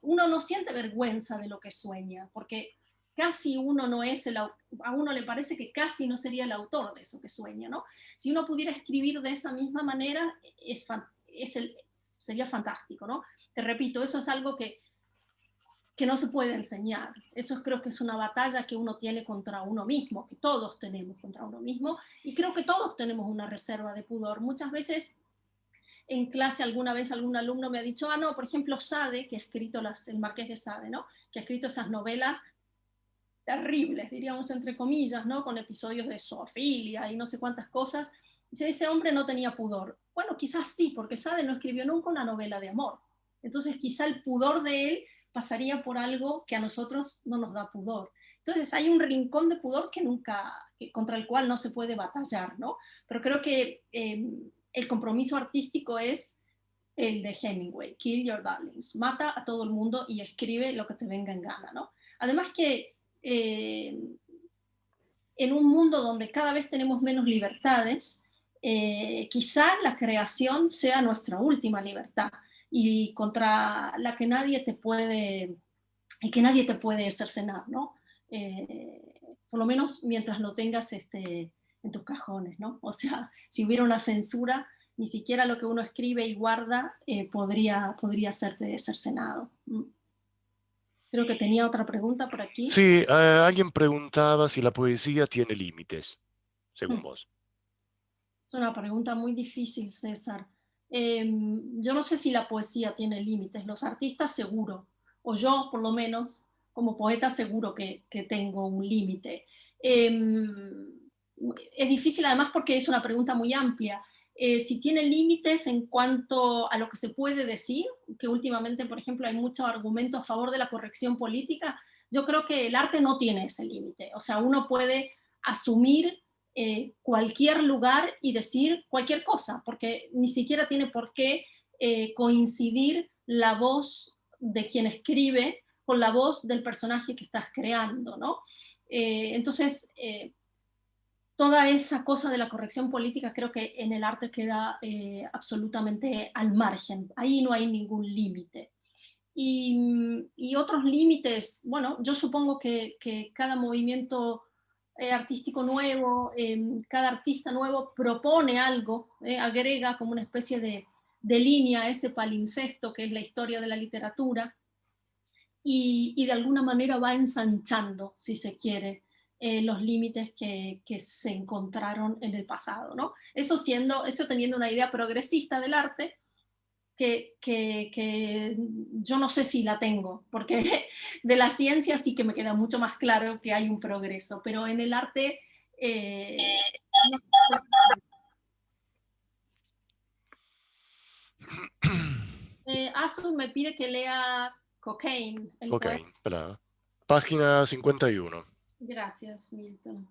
Uno no siente vergüenza de lo que sueña, porque casi uno no es a uno le parece que casi no sería el autor de eso que sueña, ¿no? Si uno pudiera escribir de esa misma manera, sería fantástico, ¿no? Te repito, eso es algo que no se puede enseñar. Eso creo que es una batalla que uno tiene contra uno mismo, que todos tenemos contra uno mismo, y creo que todos tenemos una reserva de pudor. Muchas veces en clase alguna vez algún alumno me ha dicho, no, por ejemplo, Sade, que ha escrito el Marqués de Sade, ¿no? Que ha escrito esas novelas terribles, diríamos entre comillas, ¿no? Con episodios de zoofilia y no sé cuántas cosas. Dice, ese hombre no tenía pudor. Bueno, quizás sí, porque Sade no escribió nunca una novela de amor. Entonces quizá el pudor de él pasaría por algo que a nosotros no nos da pudor. Entonces hay un rincón de pudor contra el cual no se puede batallar, ¿no? Pero creo que el compromiso artístico es el de Hemingway, kill your darlings, mata a todo el mundo y escribe lo que te venga en gana, ¿no? Además que en un mundo donde cada vez tenemos menos libertades, quizá la creación sea nuestra última libertad y contra la que nadie te puede cercenar, ¿no? Por lo menos mientras lo tengas en tus cajones, ¿no? O sea, si hubiera una censura, ni siquiera lo que uno escribe y guarda podría serte cercenado. Creo que tenía otra pregunta por aquí. Sí, alguien preguntaba si la poesía tiene límites, según vos. Es una pregunta muy difícil, César. Yo no sé si la poesía tiene límites, los artistas seguro, o yo por lo menos, como poeta seguro que tengo un límite. Es difícil además porque es una pregunta muy amplia. Si tiene límites en cuanto a lo que se puede decir, que últimamente, por ejemplo, hay mucho argumento a favor de la corrección política, yo creo que el arte no tiene ese límite. O sea, uno puede asumir cualquier lugar y decir cualquier cosa, porque ni siquiera tiene por qué coincidir la voz de quien escribe con la voz del personaje que estás creando, ¿no? Entonces, toda esa cosa de la corrección política creo que en el arte queda absolutamente al margen, ahí no hay ningún límite. Y otros límites, bueno, yo supongo que cada movimiento artístico nuevo, cada artista nuevo propone algo, agrega como una especie de línea a ese palincesto que es la historia de la literatura. y de alguna manera va ensanchando, si se quiere, los límites que se encontraron en el pasado, ¿no? Eso teniendo una idea progresista del arte, que yo no sé si la tengo, porque de la ciencia sí que me queda mucho más claro que hay un progreso, pero en el arte... no. Azul me pide que lea Cocaine, el poema. Cocaine, espera. Página 51. Gracias, Milton.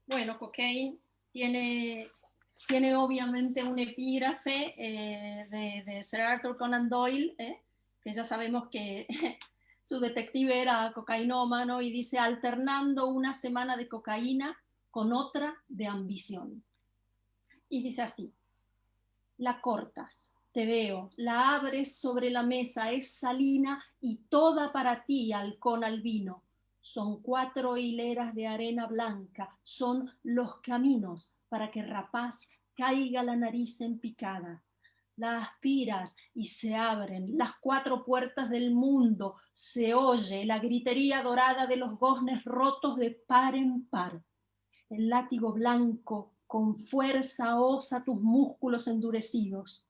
Bueno, Cocaine tiene obviamente un epígrafe de Sir Arthur Conan Doyle, que ya sabemos que su detective era cocainómano, y dice: alternando una semana de cocaína con otra de ambición. Y dice así: la cortas, te veo, la abres sobre la mesa, es salina y toda para ti, halcón albino. Son 4 hileras de arena blanca, son los caminos para que rapaz caiga la nariz en picada. La aspiras y se abren las 4 puertas del mundo, se oye la gritería dorada de los goznes rotos de par en par. El látigo blanco con fuerza osa tus músculos endurecidos.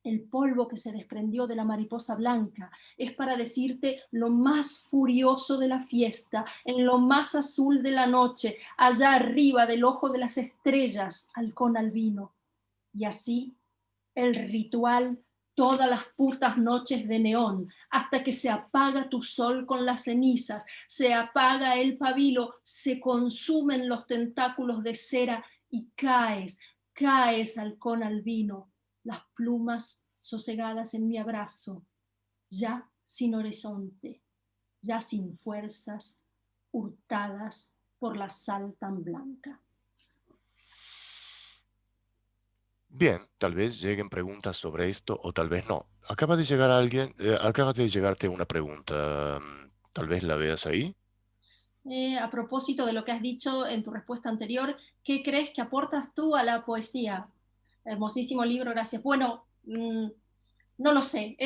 El polvo que se desprendió de la mariposa blanca es para decirte lo más furioso de la fiesta, en lo más azul de la noche, allá arriba del ojo de las estrellas, halcón albino. Y así el ritual todas las putas noches de neón, hasta que se apaga tu sol con las cenizas, se apaga el pabilo, se consumen los tentáculos de cera y caes, halcón albino, las plumas sosegadas en mi abrazo, ya sin horizonte, ya sin fuerzas, hurtadas por la sal tan blanca. Bien, tal vez lleguen preguntas sobre esto o tal vez no. Acaba de llegar alguien, acaba de llegarte una pregunta. Tal vez la veas ahí. A propósito de lo que has dicho en tu respuesta anterior, ¿qué crees que aportas tú a la poesía? Hermosísimo libro, gracias. Bueno, no lo sé.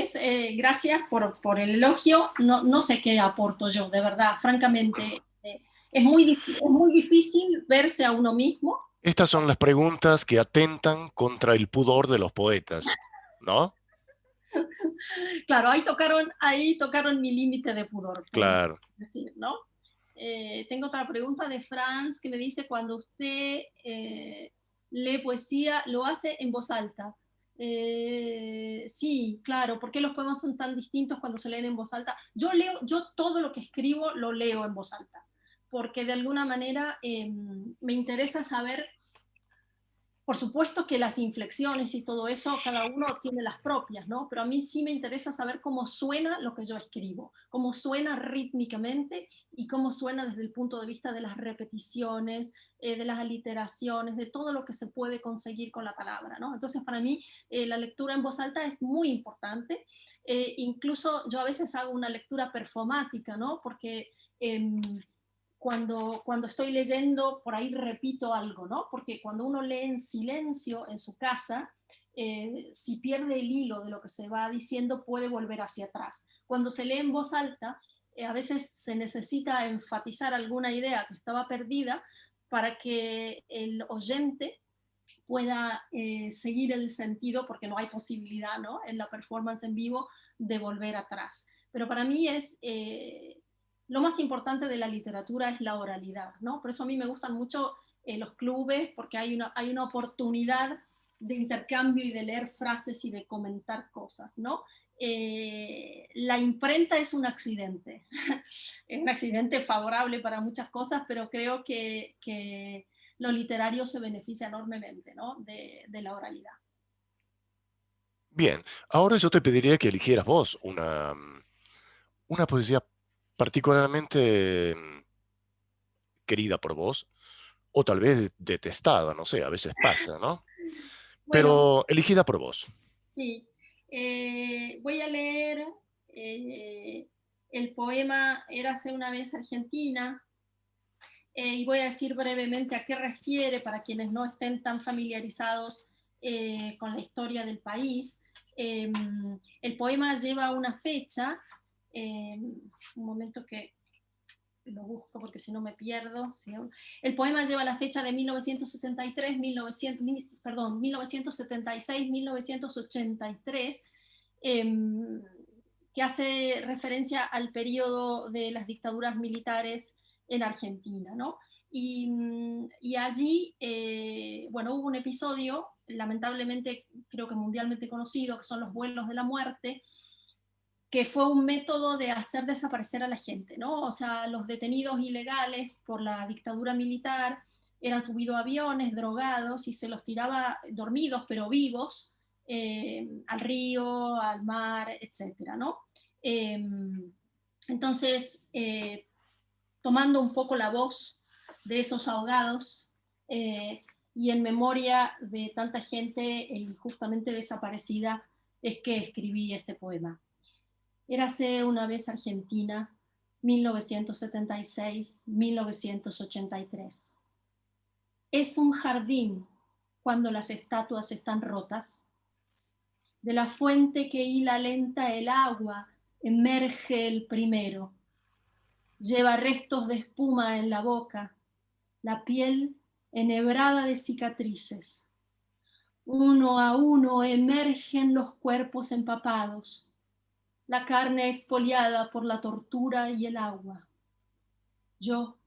Gracias por el elogio. No sé qué aporto yo, de verdad, francamente. Es muy difícil verse a uno mismo. Estas son las preguntas que atentan contra el pudor de los poetas, ¿no? Claro, ahí tocaron mi límite de pudor, podemos Claro. decir, ¿no? Tengo otra pregunta de Franz que me dice: cuando usted lee poesía, ¿lo hace en voz alta? Sí, claro. ¿Por qué los poemas son tan distintos cuando se leen en voz alta? Yo todo lo que escribo lo leo en voz alta, porque de alguna manera me interesa saber. Por supuesto que las inflexiones y todo eso, cada uno tiene las propias, ¿no? Pero a mí sí me interesa saber cómo suena lo que yo escribo, cómo suena rítmicamente y cómo suena desde el punto de vista de las repeticiones, de las aliteraciones, de todo lo que se puede conseguir con la palabra, ¿no? Entonces, para mí, la lectura en voz alta es muy importante. Incluso yo a veces hago una lectura performática, ¿no? Porque cuando estoy leyendo, por ahí repito algo, ¿no? Porque cuando uno lee en silencio en su casa, si pierde el hilo de lo que se va diciendo, puede volver hacia atrás. Cuando se lee en voz alta, a veces se necesita enfatizar alguna idea que estaba perdida para que el oyente pueda seguir el sentido, porque no hay posibilidad, ¿no?, en la performance en vivo de volver atrás. Pero para mí lo más importante de la literatura es la oralidad, ¿no? Por eso a mí me gustan mucho los clubes, porque hay una oportunidad de intercambio y de leer frases y de comentar cosas, ¿no? La imprenta es un accidente, es un accidente favorable para muchas cosas, pero creo que lo literario se beneficia enormemente, ¿no?, de la oralidad. Bien, ahora yo te pediría que eligieras vos una poesía particularmente querida por vos, o tal vez detestada, no sé, a veces pasa, ¿no? Bueno, Pero elegida por vos. sí. Voy a leer el poema Érase una vez Argentina, y voy a decir brevemente a qué refiere para quienes no estén tan familiarizados con la historia del país. El poema lleva una fecha, un momento que lo busco porque si no me pierdo. ¿Sí? El poema lleva la fecha de 1973, 1976, 1983, que hace referencia al periodo de las dictaduras militares en Argentina, ¿no? Y allí, bueno, hubo un episodio, lamentablemente creo que mundialmente conocido, que son los vuelos de la muerte, que fue un método de hacer desaparecer a la gente, ¿no? O sea, los detenidos ilegales por la dictadura militar eran subidos a aviones, drogados, y se los tiraba dormidos, pero vivos, al río, al mar, etcétera, ¿no? Entonces, tomando un poco la voz de esos ahogados, y en memoria de tanta gente injustamente desaparecida, es que escribí este poema. Érase una vez Argentina, 1976-1983. Es un jardín cuando las estatuas están rotas. De la fuente que hila lenta el agua emerge el primero. Lleva restos de espuma en la boca, la piel enhebrada de cicatrices. Uno a uno emergen los cuerpos empapados, la carne expoliada por la tortura y el agua. Yo,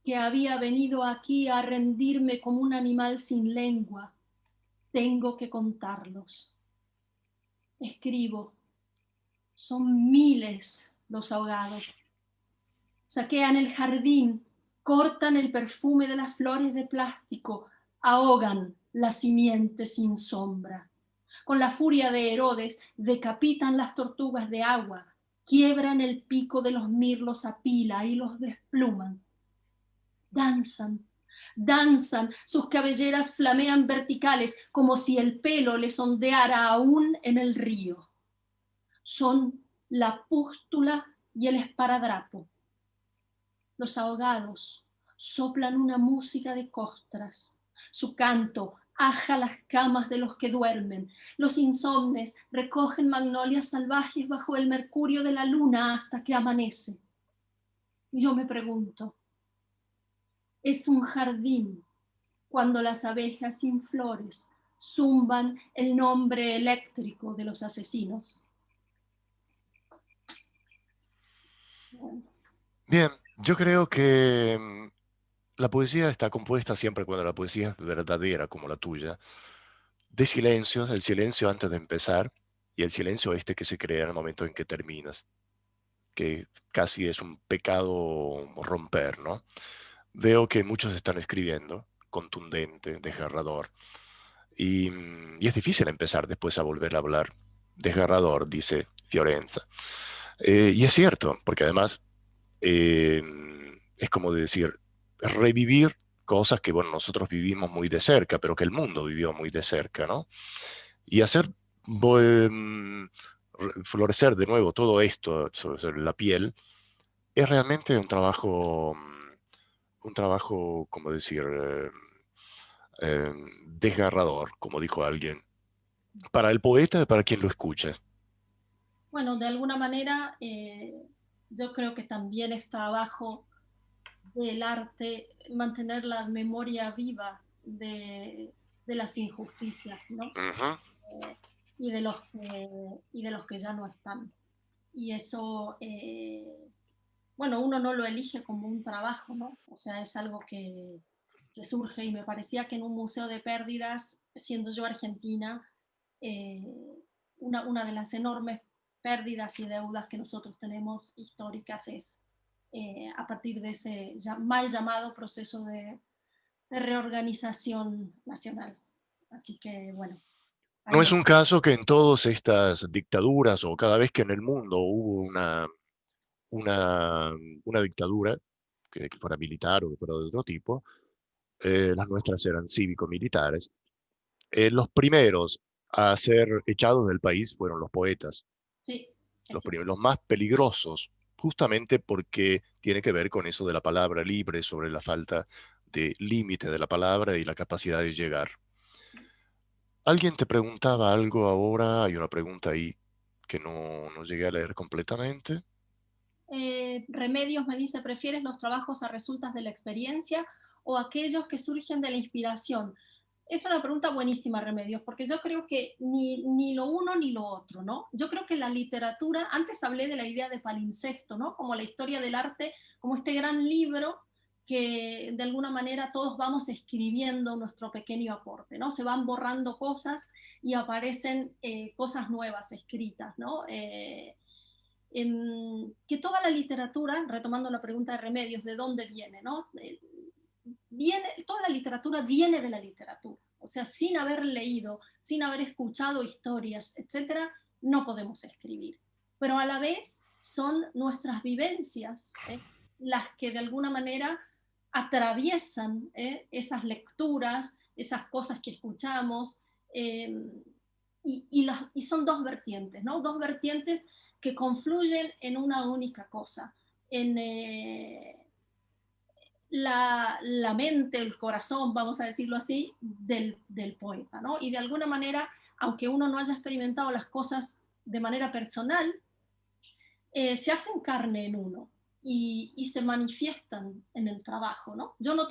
que había venido aquí a rendirme como un animal sin lengua, tengo que contarlos. Escribo. Son miles los ahogados. Saquean el jardín, cortan el perfume de las flores de plástico, ahogan la simiente sin sombra. Con la furia de Herodes, decapitan las tortugas de agua, quiebran el pico de los mirlos a pila y los despluman. Danzan, danzan, sus cabelleras flamean verticales como si el pelo les ondeara aún en el río. Son la pústula y el esparadrapo. Los ahogados soplan una música de costras. Su canto aja las camas de los que duermen. Los insomnes recogen magnolias salvajes bajo el mercurio de la luna hasta que amanece. Y yo me pregunto, ¿es un jardín cuando las abejas sin flores zumban el nombre eléctrico de los asesinos? Bueno. Bien, yo creo que la poesía está compuesta siempre, cuando la poesía es verdadera como la tuya, de silencios, el silencio antes de empezar y el silencio este que se crea en el momento en que terminas, que casi es un pecado romper, ¿no? Veo que muchos están escribiendo, contundente, desgarrador, y es difícil empezar después a volver a hablar. Desgarrador, dice Fiorenza. Y es cierto, porque además eh, es como decir, revivir cosas que, bueno, nosotros vivimos muy de cerca, pero que el mundo vivió muy de cerca, ¿no? Y hacer florecer de nuevo todo esto sobre la piel es realmente un trabajo, como decir, desgarrador, como dijo alguien, para el poeta y para quien lo escuche. Bueno, de alguna manera yo creo que también es trabajo del arte mantener la memoria viva de las injusticias, ¿no? Ujú. Y de los que ya no están. Y eso, bueno, uno no lo elige como un trabajo, ¿no? O sea, es algo que surge, y me parecía que en un museo de pérdidas, siendo yo argentina, una de las enormes pérdidas y deudas que nosotros tenemos históricas es a partir de ese mal llamado proceso de reorganización nacional. Así que, bueno. No es un caso que en todas estas dictaduras o cada vez que en el mundo hubo una, una dictadura, que fuera militar o que fuera de otro tipo, las nuestras eran cívico-militares, los primeros a ser echados del país fueron los poetas, Sí, los más peligrosos, justamente porque tiene que ver con eso de la palabra libre, sobre la falta de límite de la palabra y la capacidad de llegar. Alguien te preguntaba algo ahora, hay una pregunta ahí que no llegué a leer completamente. Remedios me dice, ¿prefieres los trabajos a resultas de la experiencia o aquellos que surgen de la inspiración? Es una pregunta buenísima, Remedios, porque yo creo que ni lo uno ni lo otro, ¿no? Yo creo que la literatura, antes hablé de la idea de palimpsesto, ¿no? Como la historia del arte, como este gran libro que de alguna manera todos vamos escribiendo nuestro pequeño aporte, ¿no? Se van borrando cosas y aparecen cosas nuevas escritas, ¿no? Que toda la literatura, retomando la pregunta de Remedios, ¿de dónde viene? ¿No? Toda la literatura viene de la literatura. O sea, sin haber leído, sin haber escuchado historias, etcétera, no podemos escribir. Pero a la vez son nuestras vivencias las que de alguna manera atraviesan esas lecturas, esas cosas que escuchamos, y son dos vertientes, ¿no? Dos vertientes que confluyen en una única cosa, en la mente, el corazón, vamos a decirlo así, del poeta, ¿no? Y de alguna manera, aunque uno no haya experimentado las cosas de manera personal, se hacen carne en uno y se manifiestan en el trabajo, ¿no? Yo no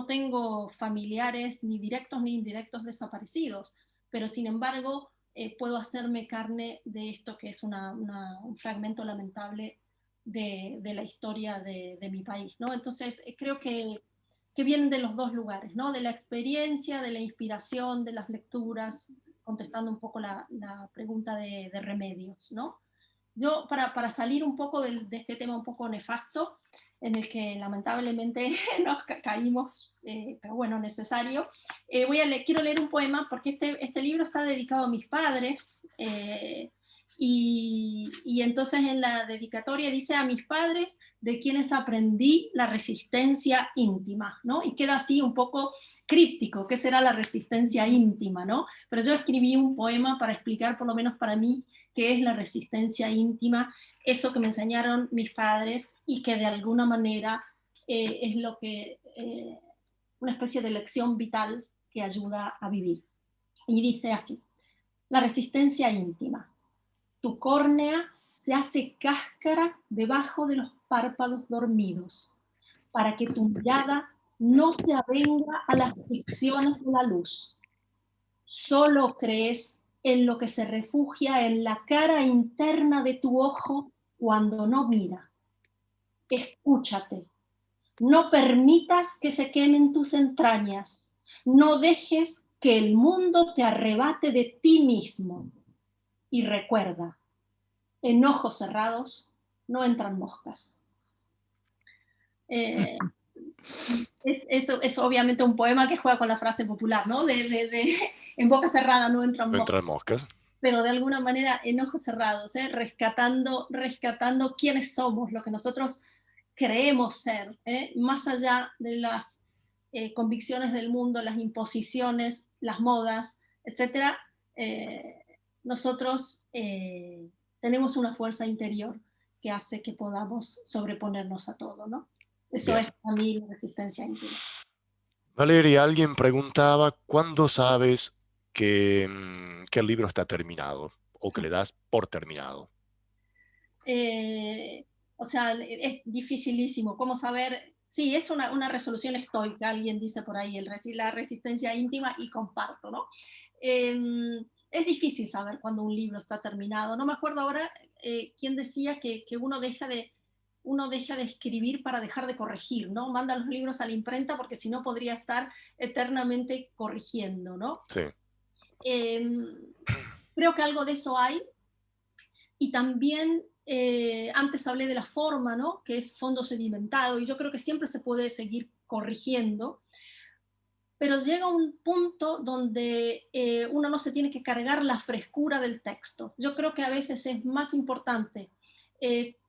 tengo familiares ni directos ni indirectos desaparecidos, pero sin embargo puedo hacerme carne de esto que es un fragmento lamentable de la historia de mi país, ¿no? Entonces creo que vienen de los dos lugares, ¿no? De la experiencia, de la inspiración, de las lecturas, contestando un poco la pregunta de Remedios, ¿no? Yo, para salir un poco de este tema un poco nefasto, en el que lamentablemente nos caímos, pero bueno, necesario, quiero leer un poema porque este libro está dedicado a mis padres, y entonces en la dedicatoria dice a mis padres de quienes aprendí la resistencia íntima, ¿no? Y queda así un poco críptico, ¿qué será la resistencia íntima, ¿no? Pero yo escribí un poema para explicar, por lo menos para mí, qué es la resistencia íntima, eso que me enseñaron mis padres y que de alguna manera es lo que, una especie de lección vital que ayuda a vivir. Y dice así: la resistencia íntima. Tu córnea se hace cáscara debajo de los párpados dormidos, para que tu mirada no se avenga a las fricciones de la luz. Solo crees en lo que se refugia en la cara interna de tu ojo cuando no mira. Escúchate. No permitas que se quemen tus entrañas. No dejes que el mundo te arrebate de ti mismo. Y recuerda, en ojos cerrados no entran moscas. Es obviamente un poema que juega con la frase popular, ¿no? En boca cerrada no entran moscas. Entran moscas. Pero de alguna manera en ojos cerrados, rescatando quiénes somos, lo que nosotros creemos ser, más allá de las convicciones del mundo, las imposiciones, las modas, etc. Nosotros tenemos una fuerza interior que hace que podamos sobreponernos a todo, ¿no? Eso Bien. es para mí la resistencia íntima. Valeria, alguien preguntaba, ¿cuándo sabes que el libro está terminado o que le das por terminado? O sea, es dificilísimo. ¿Cómo saber? Sí, es una resolución estoica, alguien dice por ahí, la resistencia íntima, y comparto, ¿no? Es difícil saber cuando un libro está terminado. No me acuerdo ahora quién decía que uno deja de escribir para dejar de corregir, ¿no? Manda los libros a la imprenta porque si no podría estar eternamente corrigiendo, ¿no? Sí. Creo que algo de eso hay. Y también antes hablé de la forma, ¿no? Que es fondo sedimentado, y yo creo que siempre se puede seguir corrigiendo, pero llega un punto donde uno no se tiene que cargar la frescura del texto. Yo creo que a veces es más importante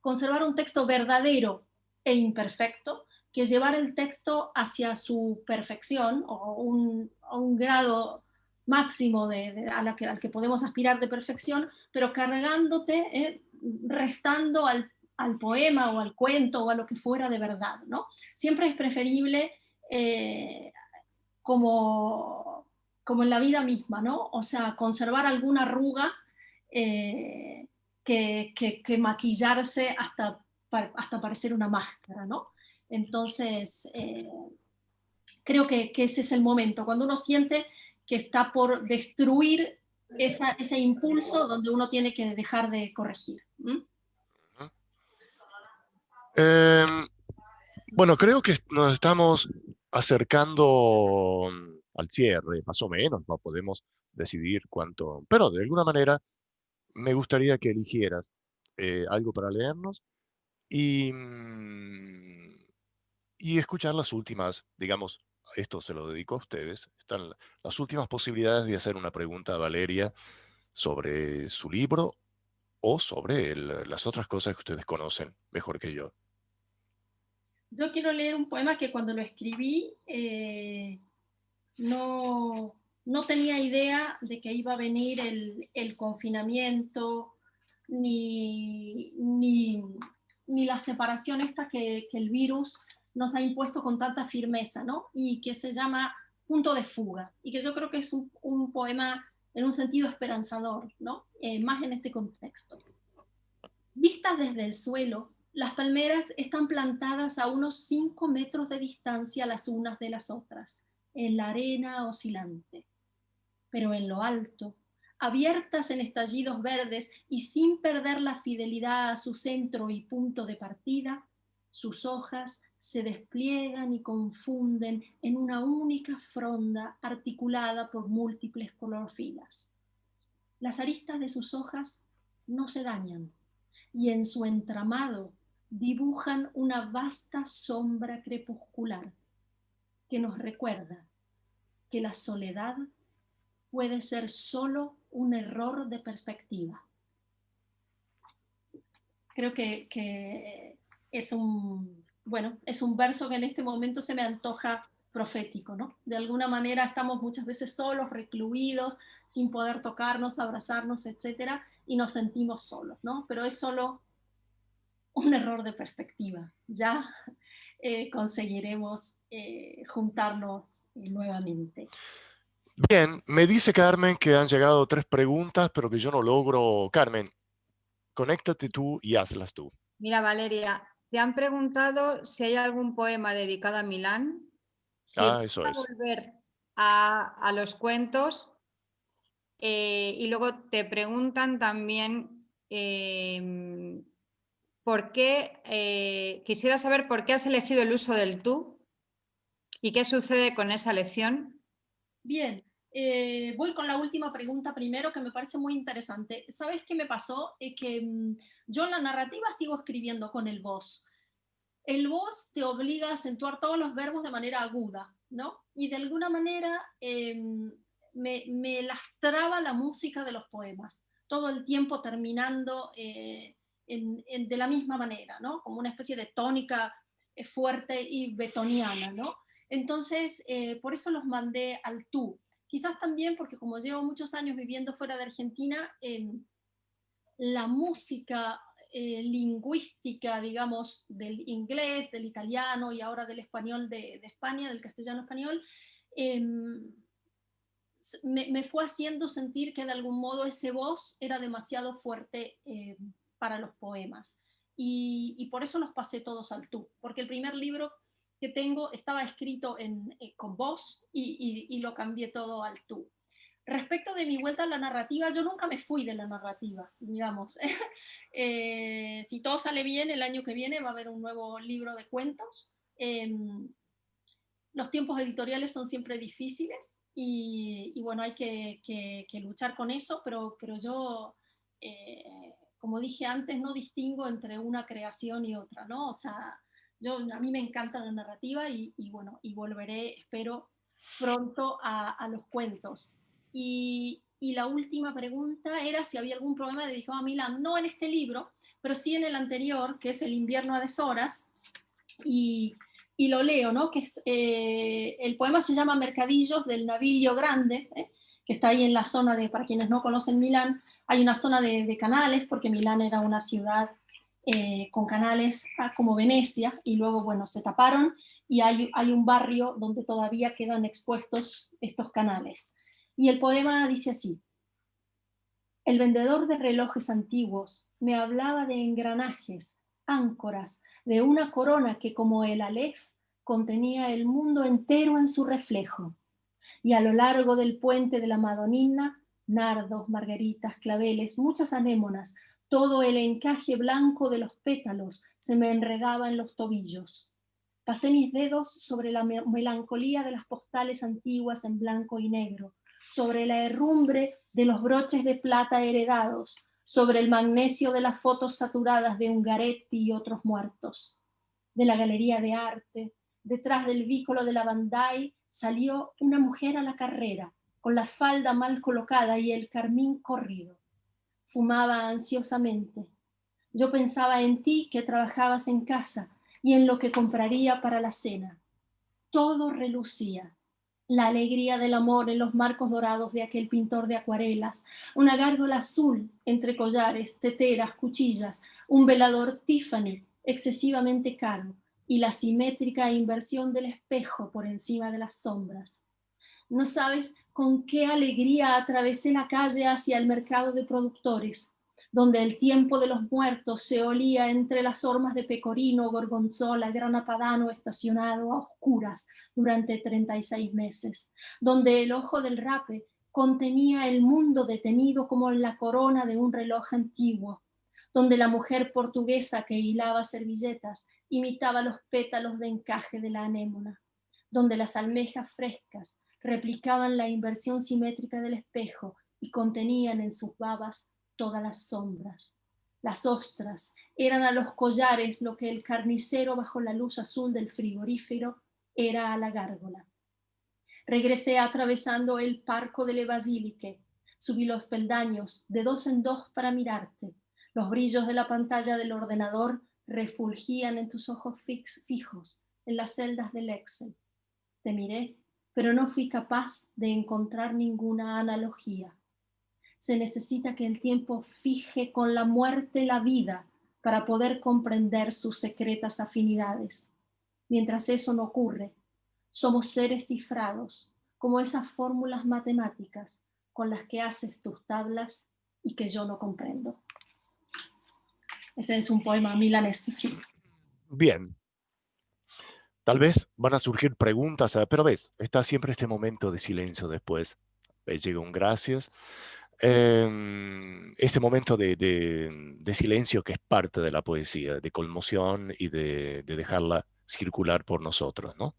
conservar un texto verdadero e imperfecto que llevar el texto hacia su perfección o un grado máximo al que podemos aspirar de perfección, pero cargándote, restando al poema o al cuento o a lo que fuera de verdad, ¿no? Siempre es preferible como como en la vida misma, ¿no? O sea, conservar alguna arruga que maquillarse hasta parecer una máscara, ¿no? Entonces, creo que ese es el momento, cuando uno siente que está por destruir ese impulso donde uno tiene que dejar de corregir. Bueno, creo que nos estamos acercando al cierre, más o menos, no podemos decidir cuánto, pero de alguna manera me gustaría que eligieras algo para leernos y, y escuchar las últimas, digamos, esto se lo dedico a ustedes, están las últimas posibilidades de hacer una pregunta a Valeria sobre su libro o sobre las otras cosas que ustedes conocen mejor que yo. Yo quiero leer un poema que cuando lo escribí no tenía idea de que iba a venir el confinamiento, ni la separación esta que el virus nos ha impuesto con tanta firmeza, ¿no? Y que se llama Punto de Fuga, y que yo creo que es un poema en un sentido esperanzador, ¿no? Más en este contexto. Vistas desde el suelo, las palmeras están plantadas a unos 5 metros de distancia las unas de las otras, en la arena oscilante. Pero en lo alto, abiertas en estallidos verdes y sin perder la fidelidad a su centro y punto de partida, sus hojas se despliegan y confunden en una única fronda articulada por múltiples clorofilas. Las aristas de sus hojas no se dañan, y en su entramado dibujan una vasta sombra crepuscular que nos recuerda que la soledad puede ser solo un error de perspectiva. Creo que es un verso que en este momento se me antoja profético, ¿no? De alguna manera estamos muchas veces solos, recluidos, sin poder tocarnos, abrazarnos, etcétera, y nos sentimos solos, ¿no? Pero es solo un error de perspectiva. Ya conseguiremos juntarnos nuevamente. Bien, me dice Carmen que han llegado 3 preguntas, pero que yo no logro. Carmen, conéctate tú y hazlas tú. Mira, Valeria, te han preguntado si hay algún poema dedicado a Milán. Si Eso vas a es. volver a los cuentos, y luego te preguntan también por qué, quisiera saber por qué has elegido el uso del tú y qué sucede con esa elección. Bien, voy con la última pregunta primero, que me parece muy interesante. ¿Sabes qué me pasó? Que yo en la narrativa sigo escribiendo con el vos. El vos te obliga a acentuar todos los verbos de manera aguda, ¿no? Y de alguna manera me lastraba la música de los poemas, todo el tiempo terminando de la misma manera, ¿no? Como una especie de tónica fuerte y betoniana, ¿no? Entonces, por eso los mandé al tú. Quizás también porque como llevo muchos años viviendo fuera de Argentina, la música lingüística, digamos, del inglés, del italiano y ahora del español de España, del castellano español, me fue haciendo sentir que de algún modo ese voz era demasiado fuerte para los poemas. Y por eso los pasé todos al tú, porque el primer libro que tengo estaba escrito con voz y lo cambié todo al tú. Respecto de mi vuelta a la narrativa, yo nunca me fui de la narrativa, digamos. Si todo sale bien, el año que viene va a haber un nuevo libro de cuentos. Los tiempos editoriales son siempre difíciles y bueno, hay que luchar con eso, pero yo, como dije antes, no distingo entre una creación y otra, ¿no? O sea, a mí me encanta la narrativa y bueno, y volveré, espero, pronto a los cuentos. Y la última pregunta era si había algún poema dedicado a Milán, no en este libro, pero sí en el anterior, que es El invierno a deshoras, y lo leo, ¿no? Que es, el poema se llama Mercadillos del Naviglio Grande, que está ahí en la zona de, para quienes no conocen Milán, hay una zona de canales, porque Milán era una ciudad con canales como Venecia, y luego, bueno, se taparon, y hay un barrio donde todavía quedan expuestos estos canales. Y el poema dice así: el vendedor de relojes antiguos me hablaba de engranajes, áncoras, de una corona que como el Aleph contenía el mundo entero en su reflejo. Y a lo largo del puente de la Madonina, nardos, margaritas, claveles, muchas anémonas, todo el encaje blanco de los pétalos se me enredaba en los tobillos. Pasé mis dedos sobre la melancolía de las postales antiguas en blanco y negro, sobre la herrumbre de los broches de plata heredados, sobre el magnesio de las fotos saturadas de Ungaretti y otros muertos. De la galería de arte, detrás del vícolo de la Van Dyck, salió una mujer a la carrera, con la falda mal colocada y el carmín corrido. Fumaba ansiosamente. Yo pensaba en ti que trabajabas en casa y en lo que compraría para la cena. Todo relucía. La alegría del amor en los marcos dorados de aquel pintor de acuarelas, una gárgola azul entre collares, teteras, cuchillas, un velador Tiffany excesivamente caro y la simétrica inversión del espejo por encima de las sombras. No sabes con qué alegría atravesé la calle hacia el mercado de productores, donde el tiempo de los muertos se olía entre las hormas de pecorino, gorgonzola, grana padano estacionado a oscuras durante 36 meses, donde el ojo del rape contenía el mundo detenido como en la corona de un reloj antiguo, donde la mujer portuguesa que hilaba servilletas imitaba los pétalos de encaje de la anémona, donde las almejas frescas replicaban la inversión simétrica del espejo y contenían en sus babas todas las sombras. Las ostras eran a los collares lo que el carnicero bajo la luz azul del frigorífero era a la gárgola. Regresé atravesando el Parco delle Basiliche, subí los peldaños de 2 en 2 para mirarte. Los brillos de la pantalla del ordenador refulgían en tus ojos fijos, en las celdas del Excel. Te miré, pero no fui capaz de encontrar ninguna analogía. Se necesita que el tiempo fije con la muerte la vida para poder comprender sus secretas afinidades. Mientras eso no ocurre, somos seres cifrados, como esas fórmulas matemáticas con las que haces tus tablas y que yo no comprendo. Ese es un poema milanés. Bien. Tal vez van a surgir preguntas, pero ves, está siempre este momento de silencio después. Llega un gracias. Este momento de silencio que es parte de la poesía, de conmoción y de dejarla circular por nosotros, ¿no?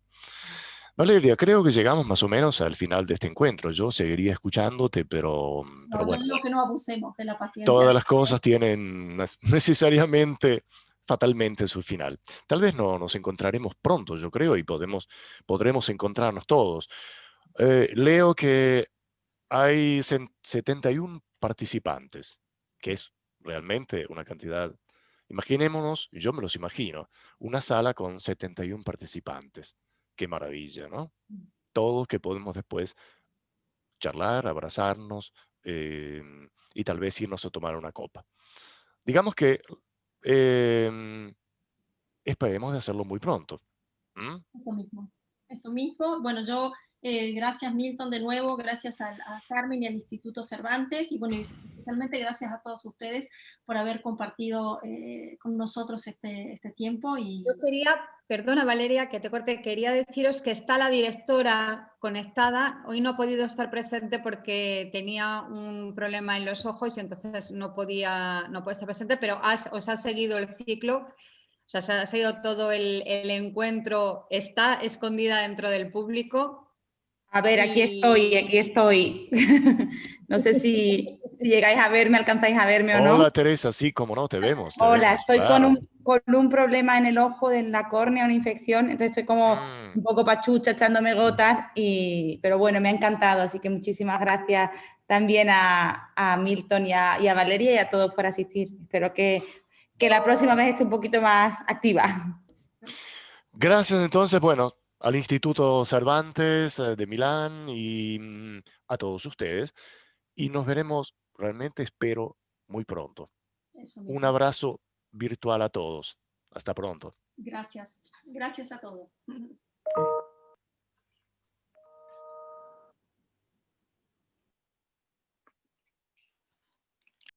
Valeria, creo que llegamos más o menos al final de este encuentro. Yo seguiría escuchándote, pero No, bueno, yo digo que no abusemos de la paciencia. todas las cosas tienen necesariamente, fatalmente su final. Tal vez no nos encontraremos pronto, yo creo, y podremos encontrarnos todos. Leo que hay 71 participantes, que es realmente una cantidad. Imaginémonos, yo me los imagino, una sala con 71 participantes. Qué maravilla, ¿no? Todos que podemos después charlar, abrazarnos y tal vez irnos a tomar una copa. Digamos que esperemos de hacerlo muy pronto. ¿Mm? Eso mismo, eso mismo. Bueno, yo, gracias Milton de nuevo, gracias a Carmen y al Instituto Cervantes, y bueno, y especialmente gracias a todos ustedes por haber compartido con nosotros este tiempo. Y yo quería, perdona Valeria que te corte, quería deciros que está la directora conectada, hoy no ha podido estar presente porque tenía un problema en los ojos y entonces no puede estar presente, pero os ha seguido el ciclo. O sea, se ha seguido todo el encuentro, está escondida dentro del público. A ver, aquí estoy. No sé si llegáis a verme, alcanzáis a verme o no. Hola Teresa, sí, como no, te vemos. Hola, estoy claro. con un problema en el ojo, en la córnea, una infección, entonces estoy como un poco pachucha, echándome gotas, pero bueno, me ha encantado, así que muchísimas gracias también a Milton y a Valeria y a todos por asistir. Espero que la próxima vez esté un poquito más activa. Gracias entonces, bueno, al Instituto Cervantes de Milán y a todos ustedes. Y nos veremos, realmente espero, muy pronto. Un abrazo virtual a todos. Hasta pronto. gracias a todos.